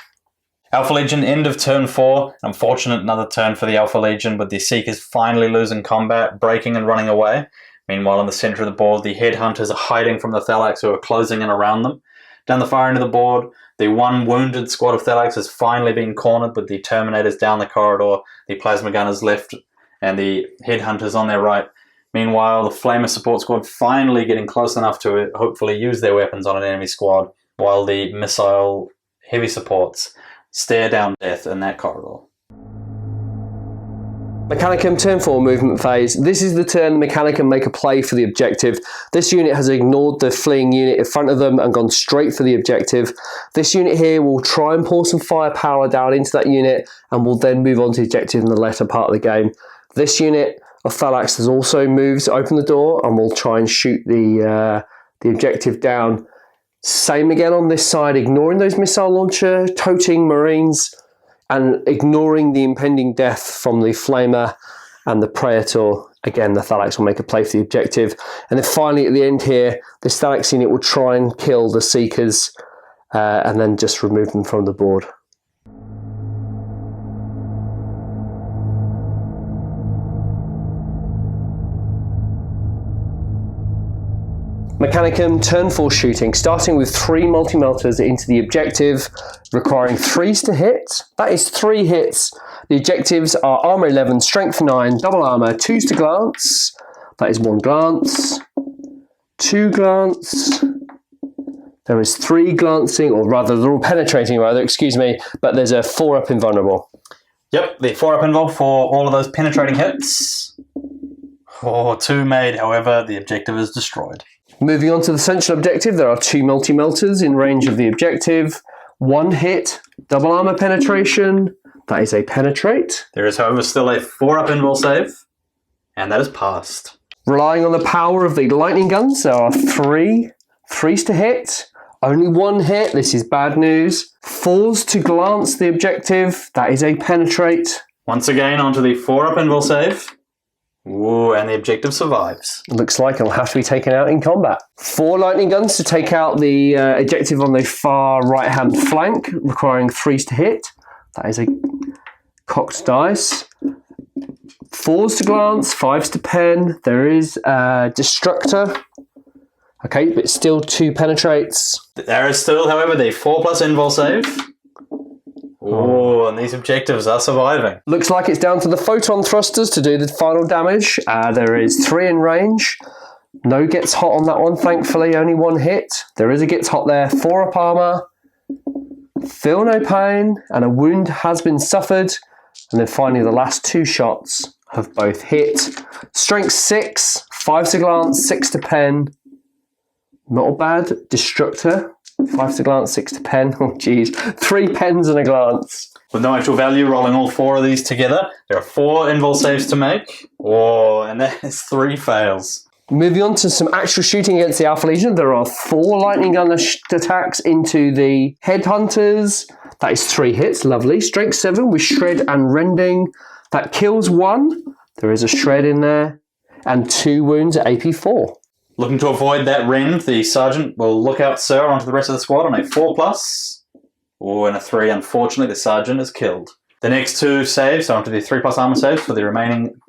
Alpha Legion, end of turn 4. Unfortunate another turn for the Alpha Legion, with the Seekers finally losing combat, breaking and running away. Meanwhile, in the centre of the board, the Headhunters are hiding from the Thalax who are closing in around them. Down the far end of the board, the one wounded squad of Thalax has finally been cornered, with the Terminators down the corridor, the Plasma Gunners left, and the Headhunters on their right. Meanwhile, the Flamer support squad finally getting close enough to hopefully use their weapons on an enemy squad, while the missile heavy supports stare down death in that corridor. Mechanicum turn 4 movement phase. This is the turn the Mechanicum make a play for the objective. This unit has ignored the fleeing unit in front of them and gone straight for the objective. This unit here will try and pour some firepower down into that unit and will then move on to the objective in the latter part of the game. This unit of Thalax has also moved to open the door and will try and shoot the objective down. Same again on this side, ignoring those missile launcher toting Marines and ignoring the impending death from the Flamer and the Praetor. Again, the Thalax will make a play for the objective. And then finally at the end here, this Thalax unit will try and kill the Seekers and then just remove them from the board. Mechanicum turn 4 shooting, starting with 3 multi-melters into the objective, requiring 3s to hit. That is 3 hits. The objectives are armor 11, strength 9, double armor, 2s to glance. That is 1 glance, 2 glance. There is 3 glancing, or rather, they're all penetrating, excuse me, but there's a 4 up invulnerable. Yep, the 4 up invul for all of those penetrating hits. Oh, 2 made, however, the objective is destroyed. Moving on to the central objective, there are 2 multi-melters in range of the objective. 1 hit, double armor penetration. That is a penetrate. There is, however, still a 4 up invul save, and that is passed. Relying on the power of the lightning guns, there are 3. 3s to hit, only 1 hit. This is bad news. 4s to glance the objective. That is a penetrate. Once again, onto the 4 up invul save. Ooh, and the objective survives. Looks like it'll have to be taken out in combat. 4 lightning guns to take out the objective on the far right-hand flank, requiring 3s to hit. That is a cocked dice. 4s to glance, 5s to pen. There is a destructor. Okay, but still 2 penetrates. There is still, however, the 4+ invul save. Ooh, Oh, and these objectives are surviving. Looks like it's down to the photon thrusters to do the final damage. There is 3 in range. No gets hot on that one, thankfully. Only 1 hit. There is a gets hot there. 4 up armor. Feel no pain. And a wound has been suffered. And then finally the last 2 shots have both hit. Strength 6. 5 to glance, 6 to pen. Not a bad. Destructor. 5 to glance, 6 to pen. Oh, geez. 3 pens and a glance. With no actual value, rolling all 4 of these together, there are 4 invul saves to make. Oh, and that is 3 fails. Moving on to some actual shooting against the Alpha Legion, there are 4 lightning gun attacks into the headhunters. That is 3 hits, lovely. Strength 7 with shred and rending. That kills 1. There is a shred in there. And 2 wounds at AP 4. Looking to avoid that rend, the sergeant will look out Sir onto the rest of the squad on a 4+. Oh, and a 3. Unfortunately, the sergeant is killed. The next 2 saves are onto the 3+ armor saves for the remaining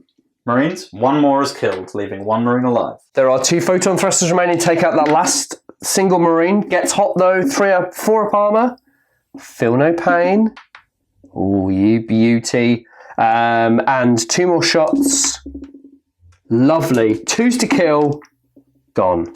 Marines. 1 more is killed, leaving 1 Marine alive. There are 2 photon thrusters remaining. Take out that last single Marine. Gets hot though. 4 up armor. Feel no pain. Oh, you beauty. And 2 more shots. Lovely. 2's to kill. Gone.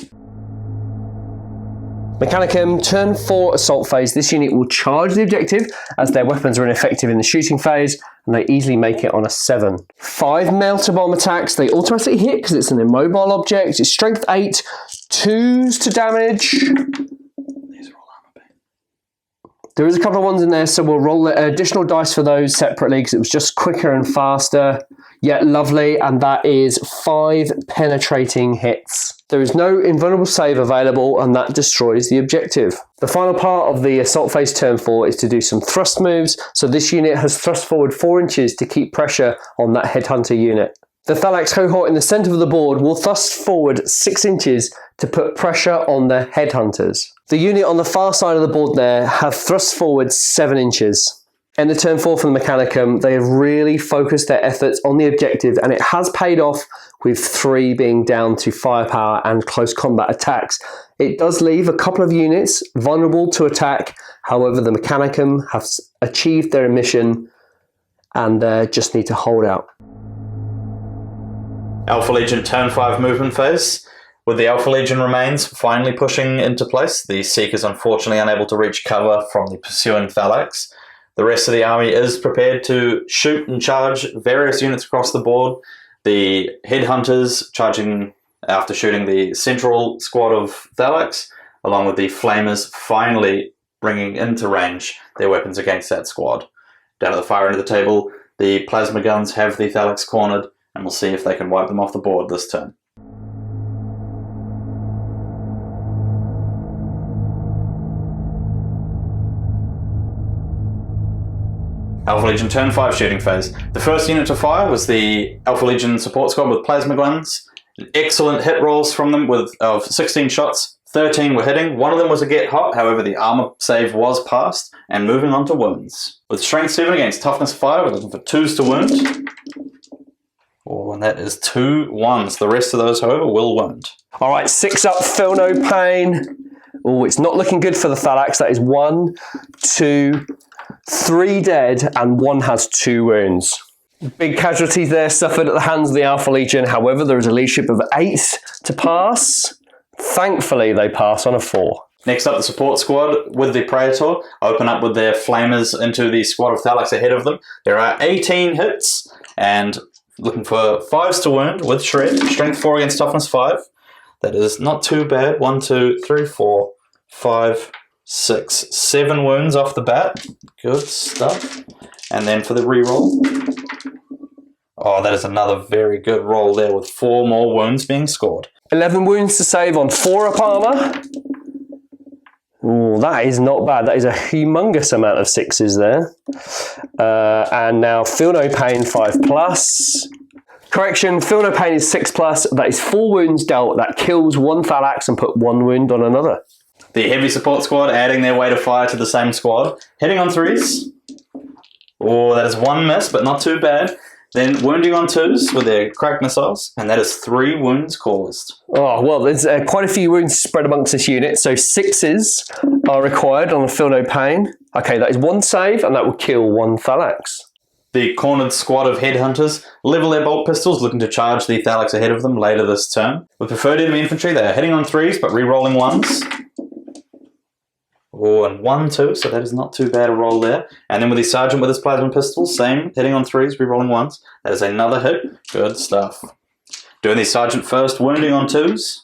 Mechanicum, turn 4 assault phase. This unit will charge the objective as their weapons are ineffective in the shooting phase, and they easily make it on a 7. 5 melter bomb attacks. They automatically hit because it's an immobile object. It's strength 8, 2s to damage. These are all armor based. There is a couple of ones in there, so we'll roll additional dice for those separately because it was just quicker and faster. Yeah, lovely, and that is 5 penetrating hits. There is no invulnerable save available, and that destroys the objective. The final part of the assault phase turn 4 is to do some thrust moves, so this unit has thrust forward 4 inches to keep pressure on that headhunter unit. The Thalax cohort in the centre of the board will thrust forward 6 inches to put pressure on the headhunters. The unit on the far side of the board there have thrust forward 7 inches. In the turn 4 for the Mechanicum, they have really focused their efforts on the objective, and it has paid off with 3 being down to firepower and close combat attacks. It does leave a couple of units vulnerable to attack, however the Mechanicum have achieved their mission and just need to hold out. Alpha Legion turn 5 movement phase. With the Alpha Legion remains finally pushing into place, the Seekers unfortunately unable to reach cover from the pursuing Thalax. The rest of the army is prepared to shoot and charge various units across the board. The headhunters charging after shooting the central squad of Thalax, along with the flamers finally bringing into range their weapons against that squad. Down at the far end of the table, the plasma guns have the Thalax cornered, and we'll see if they can wipe them off the board this turn. Alpha Legion turn 5 shooting phase. The first unit to fire was the Alpha Legion support squad with plasma guns. Excellent hit rolls from them of 16 shots. 13 were hitting. 1 of them was a get hot, however the armor save was passed. And moving on to wounds. With strength 7 against toughness 5, we're looking for 2s to wound. Oh, and that is 2 1s. The rest of those, however, will wound. All right, 6 up, feel no pain. Oh, it's not looking good for the Thalax. That is 1, 2, 3 dead, and 1 has 2 wounds. Big casualties there suffered at the hands of the Alpha Legion. However, there is a leadership of 8 to pass. Thankfully, they pass on a 4. Next up, the support squad with the Praetor open up with their flamers into the squad of Thalax ahead of them. There are 18 hits, and looking for 5s to wound with shred. Strength 4 against toughness 5. That is not too bad. 1, 2, 3, 4, 5, 6, 7 wounds off the bat. Good stuff. And then for the reroll. Oh, that is another very good roll there with 4 more wounds being scored. 11 wounds to save on 4 up armor. Oh, that is not bad. That is a humongous amount of 6s there. And now feel no pain 5+. Correction, feel no pain is 6+. That is 4 wounds dealt. That kills 1 Thalax and put 1 wound on another. The heavy support squad adding their weight of fire to the same squad. Hitting on 3s. Oh, that is 1 miss, but not too bad. Then wounding on 2s with their cracked missiles, and that is 3 wounds caused. Oh, well, there's quite a few wounds spread amongst this unit, so 6s are required on a Feel No Pain. Okay, that is 1 save, and that will kill 1 Thalax. The cornered squad of headhunters level their bolt pistols, looking to charge the Thalax ahead of them later this turn. With preferred enemy infantry, they are hitting on 3s, but re-rolling 1s. Oh, and 1, 2, so that is not too bad a roll there. And then with the sergeant with his plasma pistol, same, hitting on 3s, re-rolling 1s. That is another hit. Good stuff. Doing the sergeant first, wounding on 2s.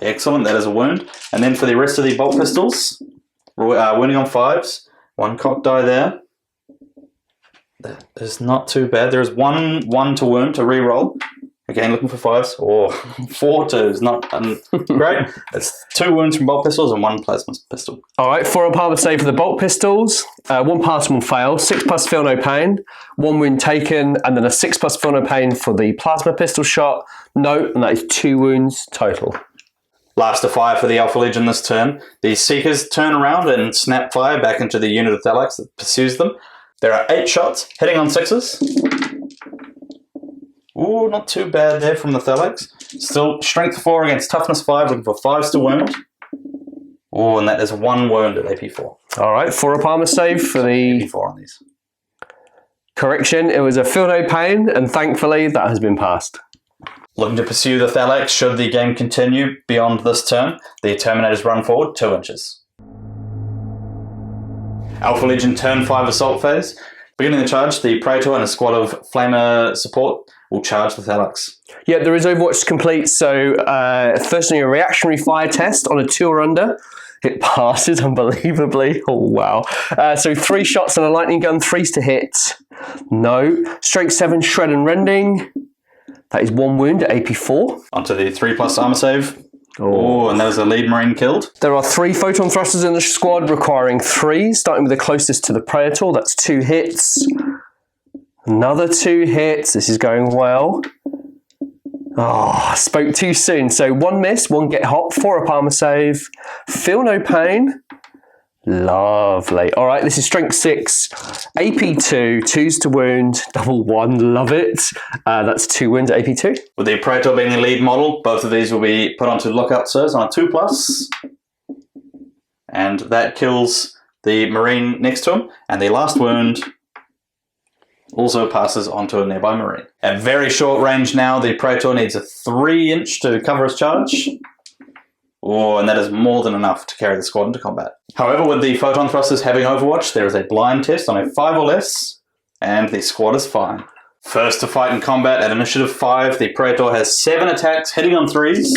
Excellent, that is a wound. And then for the rest of the bolt pistols, wounding on 5s. 1 cock die there. That is not too bad. There is 1 to wound to re-roll. Again, looking for 5s. Oh, 4 2s. Not great. It's 2 wounds from bolt pistols and 1 plasma pistol. All right, 4 on Palmer save for the bolt pistols. 1 pass, 1 fail. 6 plus Feel No Pain. 1 wound taken, and then a 6 plus Feel No Pain for the plasma pistol shot. No, and that is 2 wounds total. Last to fire for the Alpha Legion this turn. The Seekers turn around and snap fire back into the unit of Thalax that pursues them. There are 8 shots, hitting on 6s. Ooh, not too bad there from the Thalax. Still, strength 4 against toughness 5, looking for 5s to wound. Ooh, and that is 1 wound at AP4. All right, 4 up armor save for the... AP4 on these. Correction, it was a Feel No Pain, and thankfully that has been passed. Looking to pursue the Thalax should the game continue beyond this turn. The Terminators run forward 2 inches. Alpha Legion turn 5 assault phase. Beginning the charge, the Praetor and a squad of Flamer support will charge the Thalax. Yeah, there is Overwatch to complete, so firstly a reactionary fire test on a 2 or under. It passes unbelievably. Oh, wow. So 3 shots and a lightning gun, 3s to hit. No. Strength 7, shred and rending. That is 1 wound at AP4. Onto the 3 plus armor save. Oh, and there was a lead marine killed. There are 3 photon thrusters in the squad requiring 3, starting with the closest to the Praetor. That's 2 hits. Another 2 hits. This is going well. Oh, I spoke too soon. So 1 miss, 1 get hot, 4 up armor save. Feel No Pain. Lovely. All right, this is strength 6, AP2, 2s to wound, double 1, love it. That's 2 wounds at AP2. With the Praetor being the lead model, both of these will be put onto lookout sirs on a 2 plus. And that kills the Marine next to him. And the last wound also passes onto a nearby Marine. At very short range now, the Praetor needs a 3-inch to cover his charge. Oh, and that is more than enough to carry the squad into combat. However, with the photon thrusters having Overwatch, there is a blind test on a 5 or less, and the squad is fine. First to fight in combat at initiative 5, the Praetor has 7 attacks, hitting on 3s.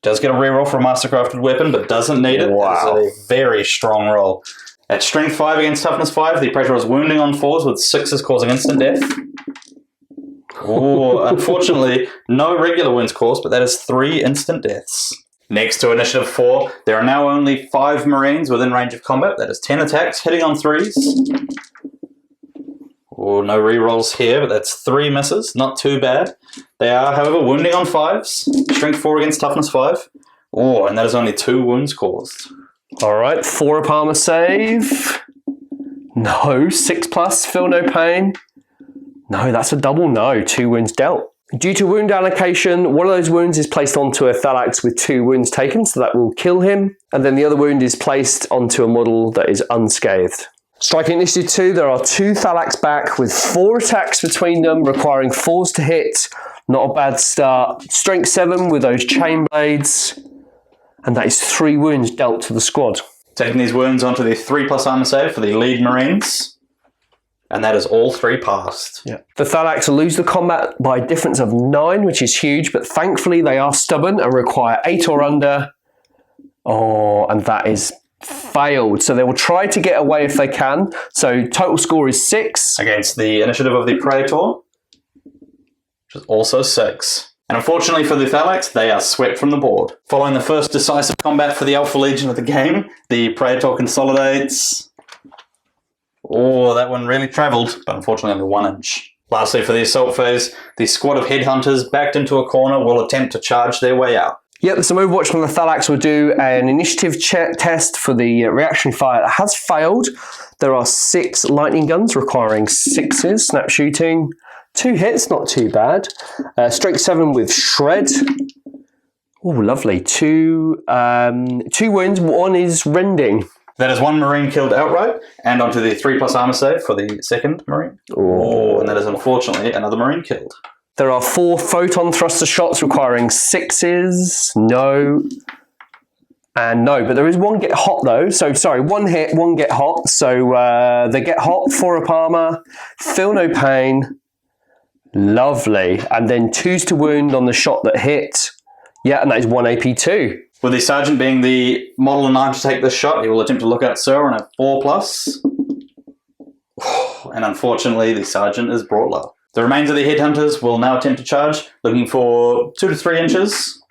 Does get a reroll for a mastercrafted weapon, but doesn't need it. Wow. That is a very strong roll. At strength 5 against toughness 5, the Praetor is wounding on 4s with 6s causing instant death. Oh, unfortunately, no regular wounds caused, but that is 3 instant deaths. Next to initiative 4, there are now only 5 Marines within range of combat. That is 10 attacks, hitting on 3s. Oh, no rerolls here, but that's 3 misses. Not too bad. They are, however, wounding on 5s. Strength 4 against toughness 5. Oh, and that is only 2 wounds caused. All right, 4 up armor save. No, 6 plus, Feel No Pain. No, that's a double no, 2 wounds dealt. Due to wound allocation, one of those wounds is placed onto a Thalax with 2 wounds taken, so that will kill him. And then the other wound is placed onto a model that is unscathed. Striking Initiative 2, there are 2 Thalax back with 4 attacks between them, requiring 4s to hit. Not a bad start. Strength 7 with those chain blades. And that is 3 wounds dealt to the squad. Taking these wounds onto the 3 plus armor save for the lead Marines. And that is all 3 passed. Yeah. The Thalax lose the combat by a difference of 9, which is huge, but thankfully they are stubborn and require 8 or under. Oh, and that is failed. So they will try to get away if they can. So total score is 6. Against the initiative of the Praetor, which is also 6. And unfortunately for the Thalax, they are swept from the board. Following the first decisive combat for the Alpha Legion of the game, the Praetor consolidates. Oh, that one really travelled, but unfortunately only 1 inch. Lastly, for the assault phase, the squad of headhunters backed into a corner will attempt to charge their way out. Yep, some Overwatch from the Thalax will do an initiative test for the reactionary fire that has failed. There are 6 lightning guns requiring 6s, snap shooting, 2 hits, not too bad. Strength 7 with shred. Oh, lovely. 2 wounds, 1 is rending. That is 1 Marine killed outright, and onto the 3+ armor save for the second Marine. Oh, and that is unfortunately another Marine killed. There are 4 photon thruster shots requiring 6s. No. And no, but there is 1 get hot though. So sorry, 1 hit, 1 get hot. So they get hot, 4 up armor, feel no pain. Lovely. And then 2s to wound on the shot that hit. Yeah, and that is 1 AP2. With the Sergeant being the model in 9 to take this shot, he will attempt to look out Sir on a 4+. And unfortunately, the Sergeant is brought low. The remains of the Headhunters will now attempt to charge, looking for 2 to 3 inches.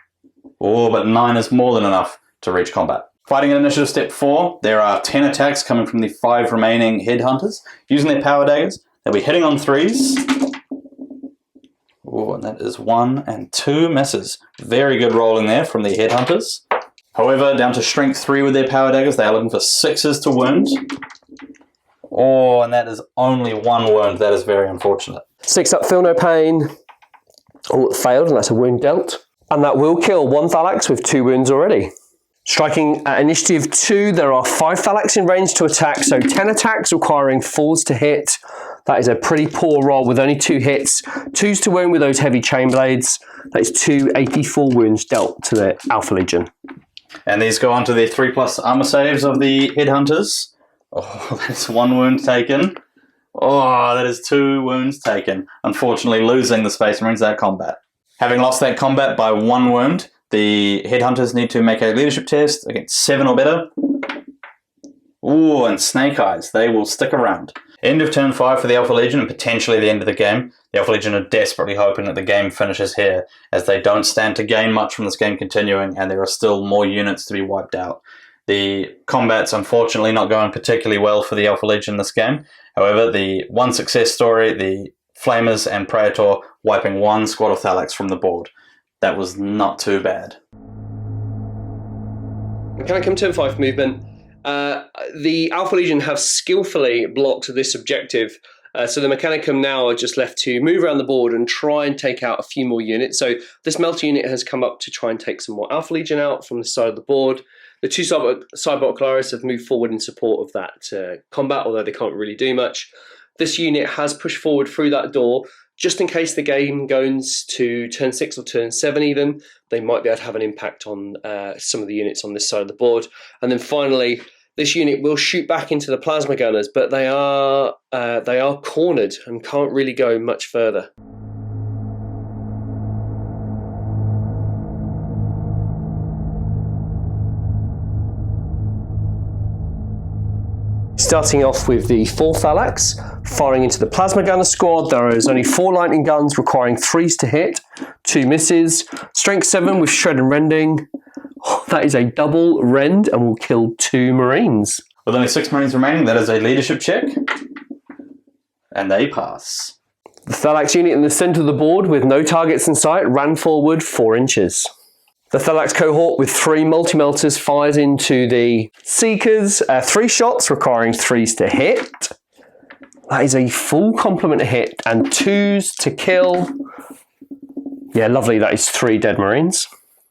Oh, but 9 is more than enough to reach combat. Fighting at initiative step 4, there are 10 attacks coming from the 5 remaining Headhunters. Using their power daggers, they'll be hitting on 3s. Oh, and that is 1 and 2 misses. Very good rolling there from the Headhunters. However, down to strength 3 with their power daggers, they are looking for 6s to wound. Oh, and that is only 1 wound. That is very unfortunate. 6 up, feel no pain. Oh, it failed, and that's a wound dealt. And that will kill 1 Thalax with 2 wounds already. Striking at initiative 2, there are 5 Thalax in range to attack, so 10 attacks requiring 4s to hit. That is a pretty poor roll with only 2 hits. 2s to wound with those heavy chain blades. That is 2 AP4 wounds dealt to the Alpha Legion. And these go on to the 3+ armor saves of the Headhunters. Oh, that's 1 wound taken. Oh, that is 2 wounds taken. Unfortunately, losing the Space Marines that combat. Having lost that combat by 1 wound, the Headhunters need to make a leadership test against 7 or better. Ooh, and Snake Eyes. They will stick around. End of turn 5 for the Alpha Legion and potentially the end of the game. The Alpha Legion are desperately hoping that the game finishes here, as they don't stand to gain much from this game continuing, and there are still more units to be wiped out. The combat's unfortunately not going particularly well for the Alpha Legion this game. However, the one success story, the Flamers and Praetor wiping 1 squad of Thalax from the board. That was not too bad. Mechanicum turn 5 movement. The Alpha Legion have skillfully blocked this objective. So the Mechanicum now are just left to move around the board and try and take out a few more units. So this Melter unit has come up to try and take some more Alpha Legion out from the side of the board. The 2 Cybot Claris have moved forward in support of that combat, although they can't really do much. This unit has pushed forward through that door, just in case the game goes to turn 6 or turn 7 even. They might be able to have an impact on some of the units on this side of the board. And then finally, this unit will shoot back into the plasma gunners, but they are cornered and can't really go much further. Starting off with the 4 Thalax, firing into the plasma gunner squad. There is only 4 lightning guns requiring 3s to hit, 2 misses. Strength 7 with shred and rending. Oh, that is a double rend and will kill 2 Marines. With only 6 Marines remaining, that is a leadership check. And they pass. The Thalax unit in the center of the board with no targets in sight ran forward 4 inches. The Thalax cohort with 3 multi-melters fires into the Seekers. 3 shots requiring 3s to hit. That is a full complement hit and 2s to kill. Yeah, lovely. That is 3 dead Marines.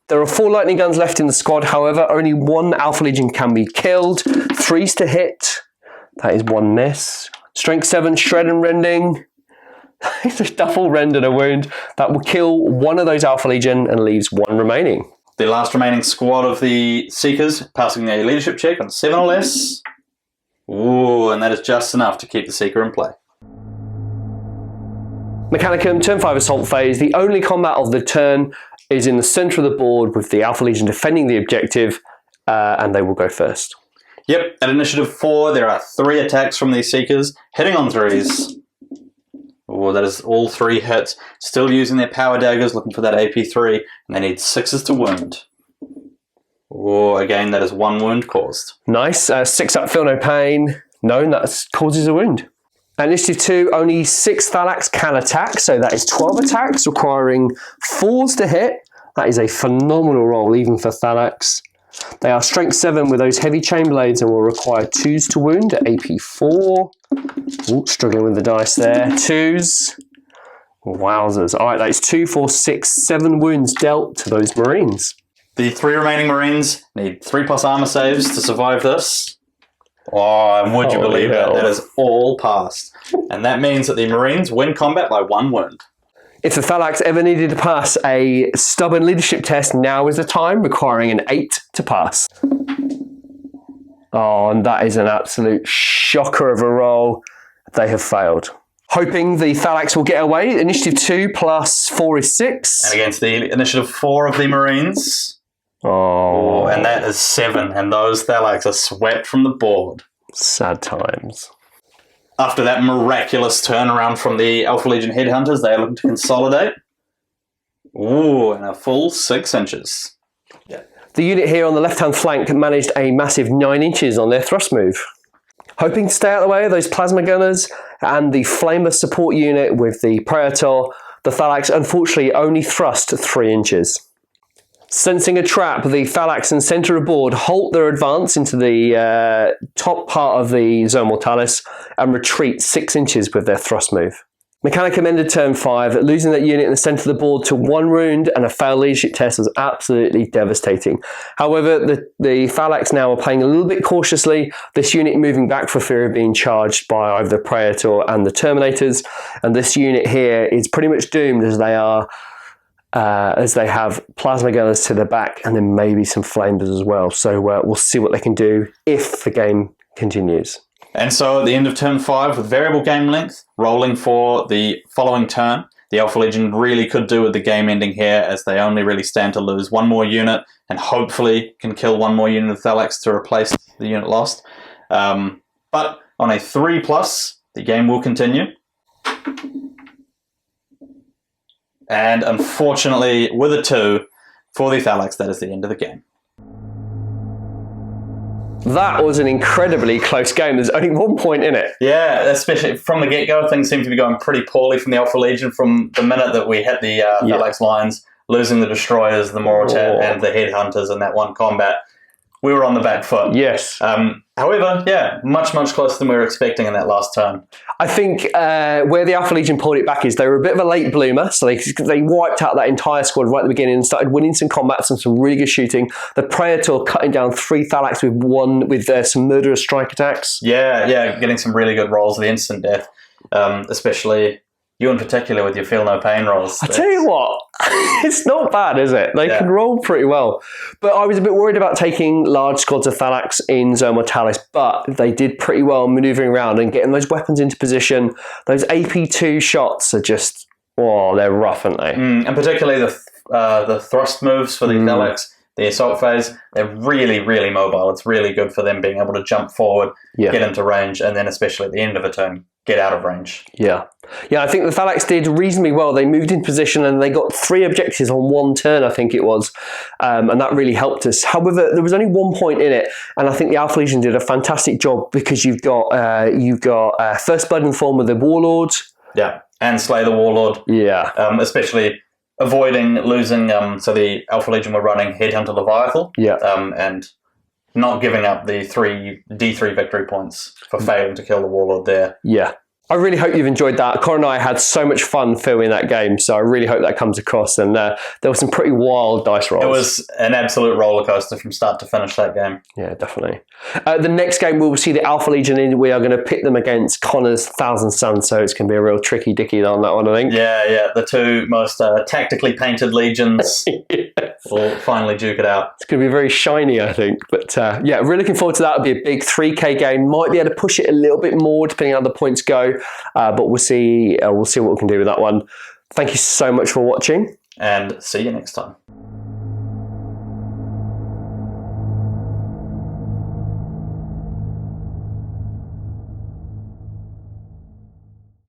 There are 4 lightning guns left in the squad. However, only 1 Alpha Legion can be killed. 3s to hit. That is 1 miss. Strength 7, shred and rending. It's a double rend and a wound. That will kill 1 of those Alpha Legion and leaves 1 remaining. The last remaining squad of the Seekers passing a leadership check on 7 or less. Ooh, and that is just enough to keep the Seeker in play. Mechanicum, turn 5 assault phase. The only combat of the turn is in the center of the board with the Alpha Legion defending the objective, and they will go first. Yep, at initiative 4, there are 3 attacks from these Seekers, hitting on 3s. Oh, that is all 3 hits. Still using their power daggers, looking for that AP3, and they need 6s to wound. Oh, again, that is 1 wound caused. Nice. 6 up, feel no pain. No, and that causes a wound. At initiative 2, only 6 Thalax can attack, so that is 12 attacks, requiring 4s to hit. That is a phenomenal roll, even for Thalax. They are strength 7 with those heavy chain blades and will require 2s to wound at AP 4. Ooh, struggling with the dice there. 2s. Wowzers. All right, that's 2, 4, 6, 7 wounds dealt to those Marines. The 3 remaining Marines need 3+ armor saves to survive this. Oh, and would you believe it? That is all passed. And that means that the Marines win combat by 1 wound. If the Thalax ever needed to pass a stubborn leadership test, now is the time, requiring an 8 to pass. Oh, and that is an absolute shocker of a roll. They have failed. Hoping the Thalax will get away. Initiative 2 plus 4 is 6. And against the initiative 4 of the Marines. Oh, and that is 7. And those Thalax are swept from the board. Sad times. After that miraculous turnaround from the Alpha Legion Headhunters, they are looking to consolidate. Ooh, and a full 6 inches. Yeah. The unit here on the left-hand flank managed a massive 9 inches on their thrust move. Hoping to stay out of the way of those plasma gunners and the flamer support unit with the Praetor, the Thalax unfortunately only thrust 3 inches. Sensing a trap, the Thalax and Centaur aboard halt their advance into the top part of the Zone Mortalis and retreat 6 inches with their thrust move. Mechanicum ended turn 5, losing that unit in the centre of the board to 1 wound, and a failed leadership test was absolutely devastating. However, the Thalax now are playing a little bit cautiously, this unit moving back for fear of being charged by either the Praetor and the Terminators, and this unit here is pretty much doomed as they have plasma gunners to the back and then maybe some flamers as well. So we'll see what they can do if the game continues. And so at the end of turn 5, with variable game length, rolling for the following turn, the Alpha Legion really could do with the game ending here, as they only really stand to lose 1 more unit and hopefully can kill 1 more unit of Thalax to replace the unit lost. But on a 3+, the game will continue. And unfortunately, with a 2, for the Thalax, that is the end of the game. That was an incredibly close game. There's only 1 point in it. Yeah, especially from the get-go, things seem to be going pretty poorly from the Alpha Legion from the minute that we hit the Thalax lines, losing the Destroyers, the Moritat, and the Headhunters in that one combat. We were on the back foot. Yes. However, yeah, much closer than we were expecting in that last turn. I think where the Alpha Legion pulled it back is they were a bit of a late bloomer, so they wiped out that entire squad right at the beginning and started winning some combats and some really good shooting. The Praetor cutting down 3 Thalax with some murderous strike attacks. Yeah, getting some really good rolls of the instant death, especially you in particular with your feel no pain rolls. I tell you what, it's not bad, is it? They can roll pretty well. But I was a bit worried about taking large squads of Thalax in Zone Mortalis, but they did pretty well maneuvering around and getting those weapons into position. Those AP2 shots are just, they're rough, aren't they? And particularly the thrust moves for the Thalax, the assault phase, they're really mobile. It's really good for them being able to jump forward, get into range, and then especially at the end of a turn, get out of range. Yeah, I think the Thalax did reasonably well. They moved in position and they got 3 objectives on 1 turn, I think it was, and that really helped us. However, there was only 1 point in it, and I think the Alpha Legion did a fantastic job because you've got First Blood in the form of the Warlord. Yeah, and Slay the Warlord. Yeah. Especially avoiding losing, so the Alpha Legion were running Headhunter Leviathan. Yeah. And not giving up the D3 victory points for failing to kill the Warlord there. Yeah. I really hope you've enjoyed that. Cor and I had so much fun filming that game, so I really hope that comes across. And there were some pretty wild dice rolls. It was an absolute roller coaster from start to finish, that game. Yeah, definitely. The next game we'll see the Alpha Legion in. We are going to pit them against Connor's Thousand Suns, so it's going to be a real tricky dicky on that one, I think. Yeah. The 2 most tactically painted legions will finally duke it out. It's going to be very shiny, I think. But yeah, really looking forward to that. It'll be a big 3K game. Might be able to push it a little bit more depending on how the points go. But we'll see what we can do with that one. Thank you so much for watching. And see you next time.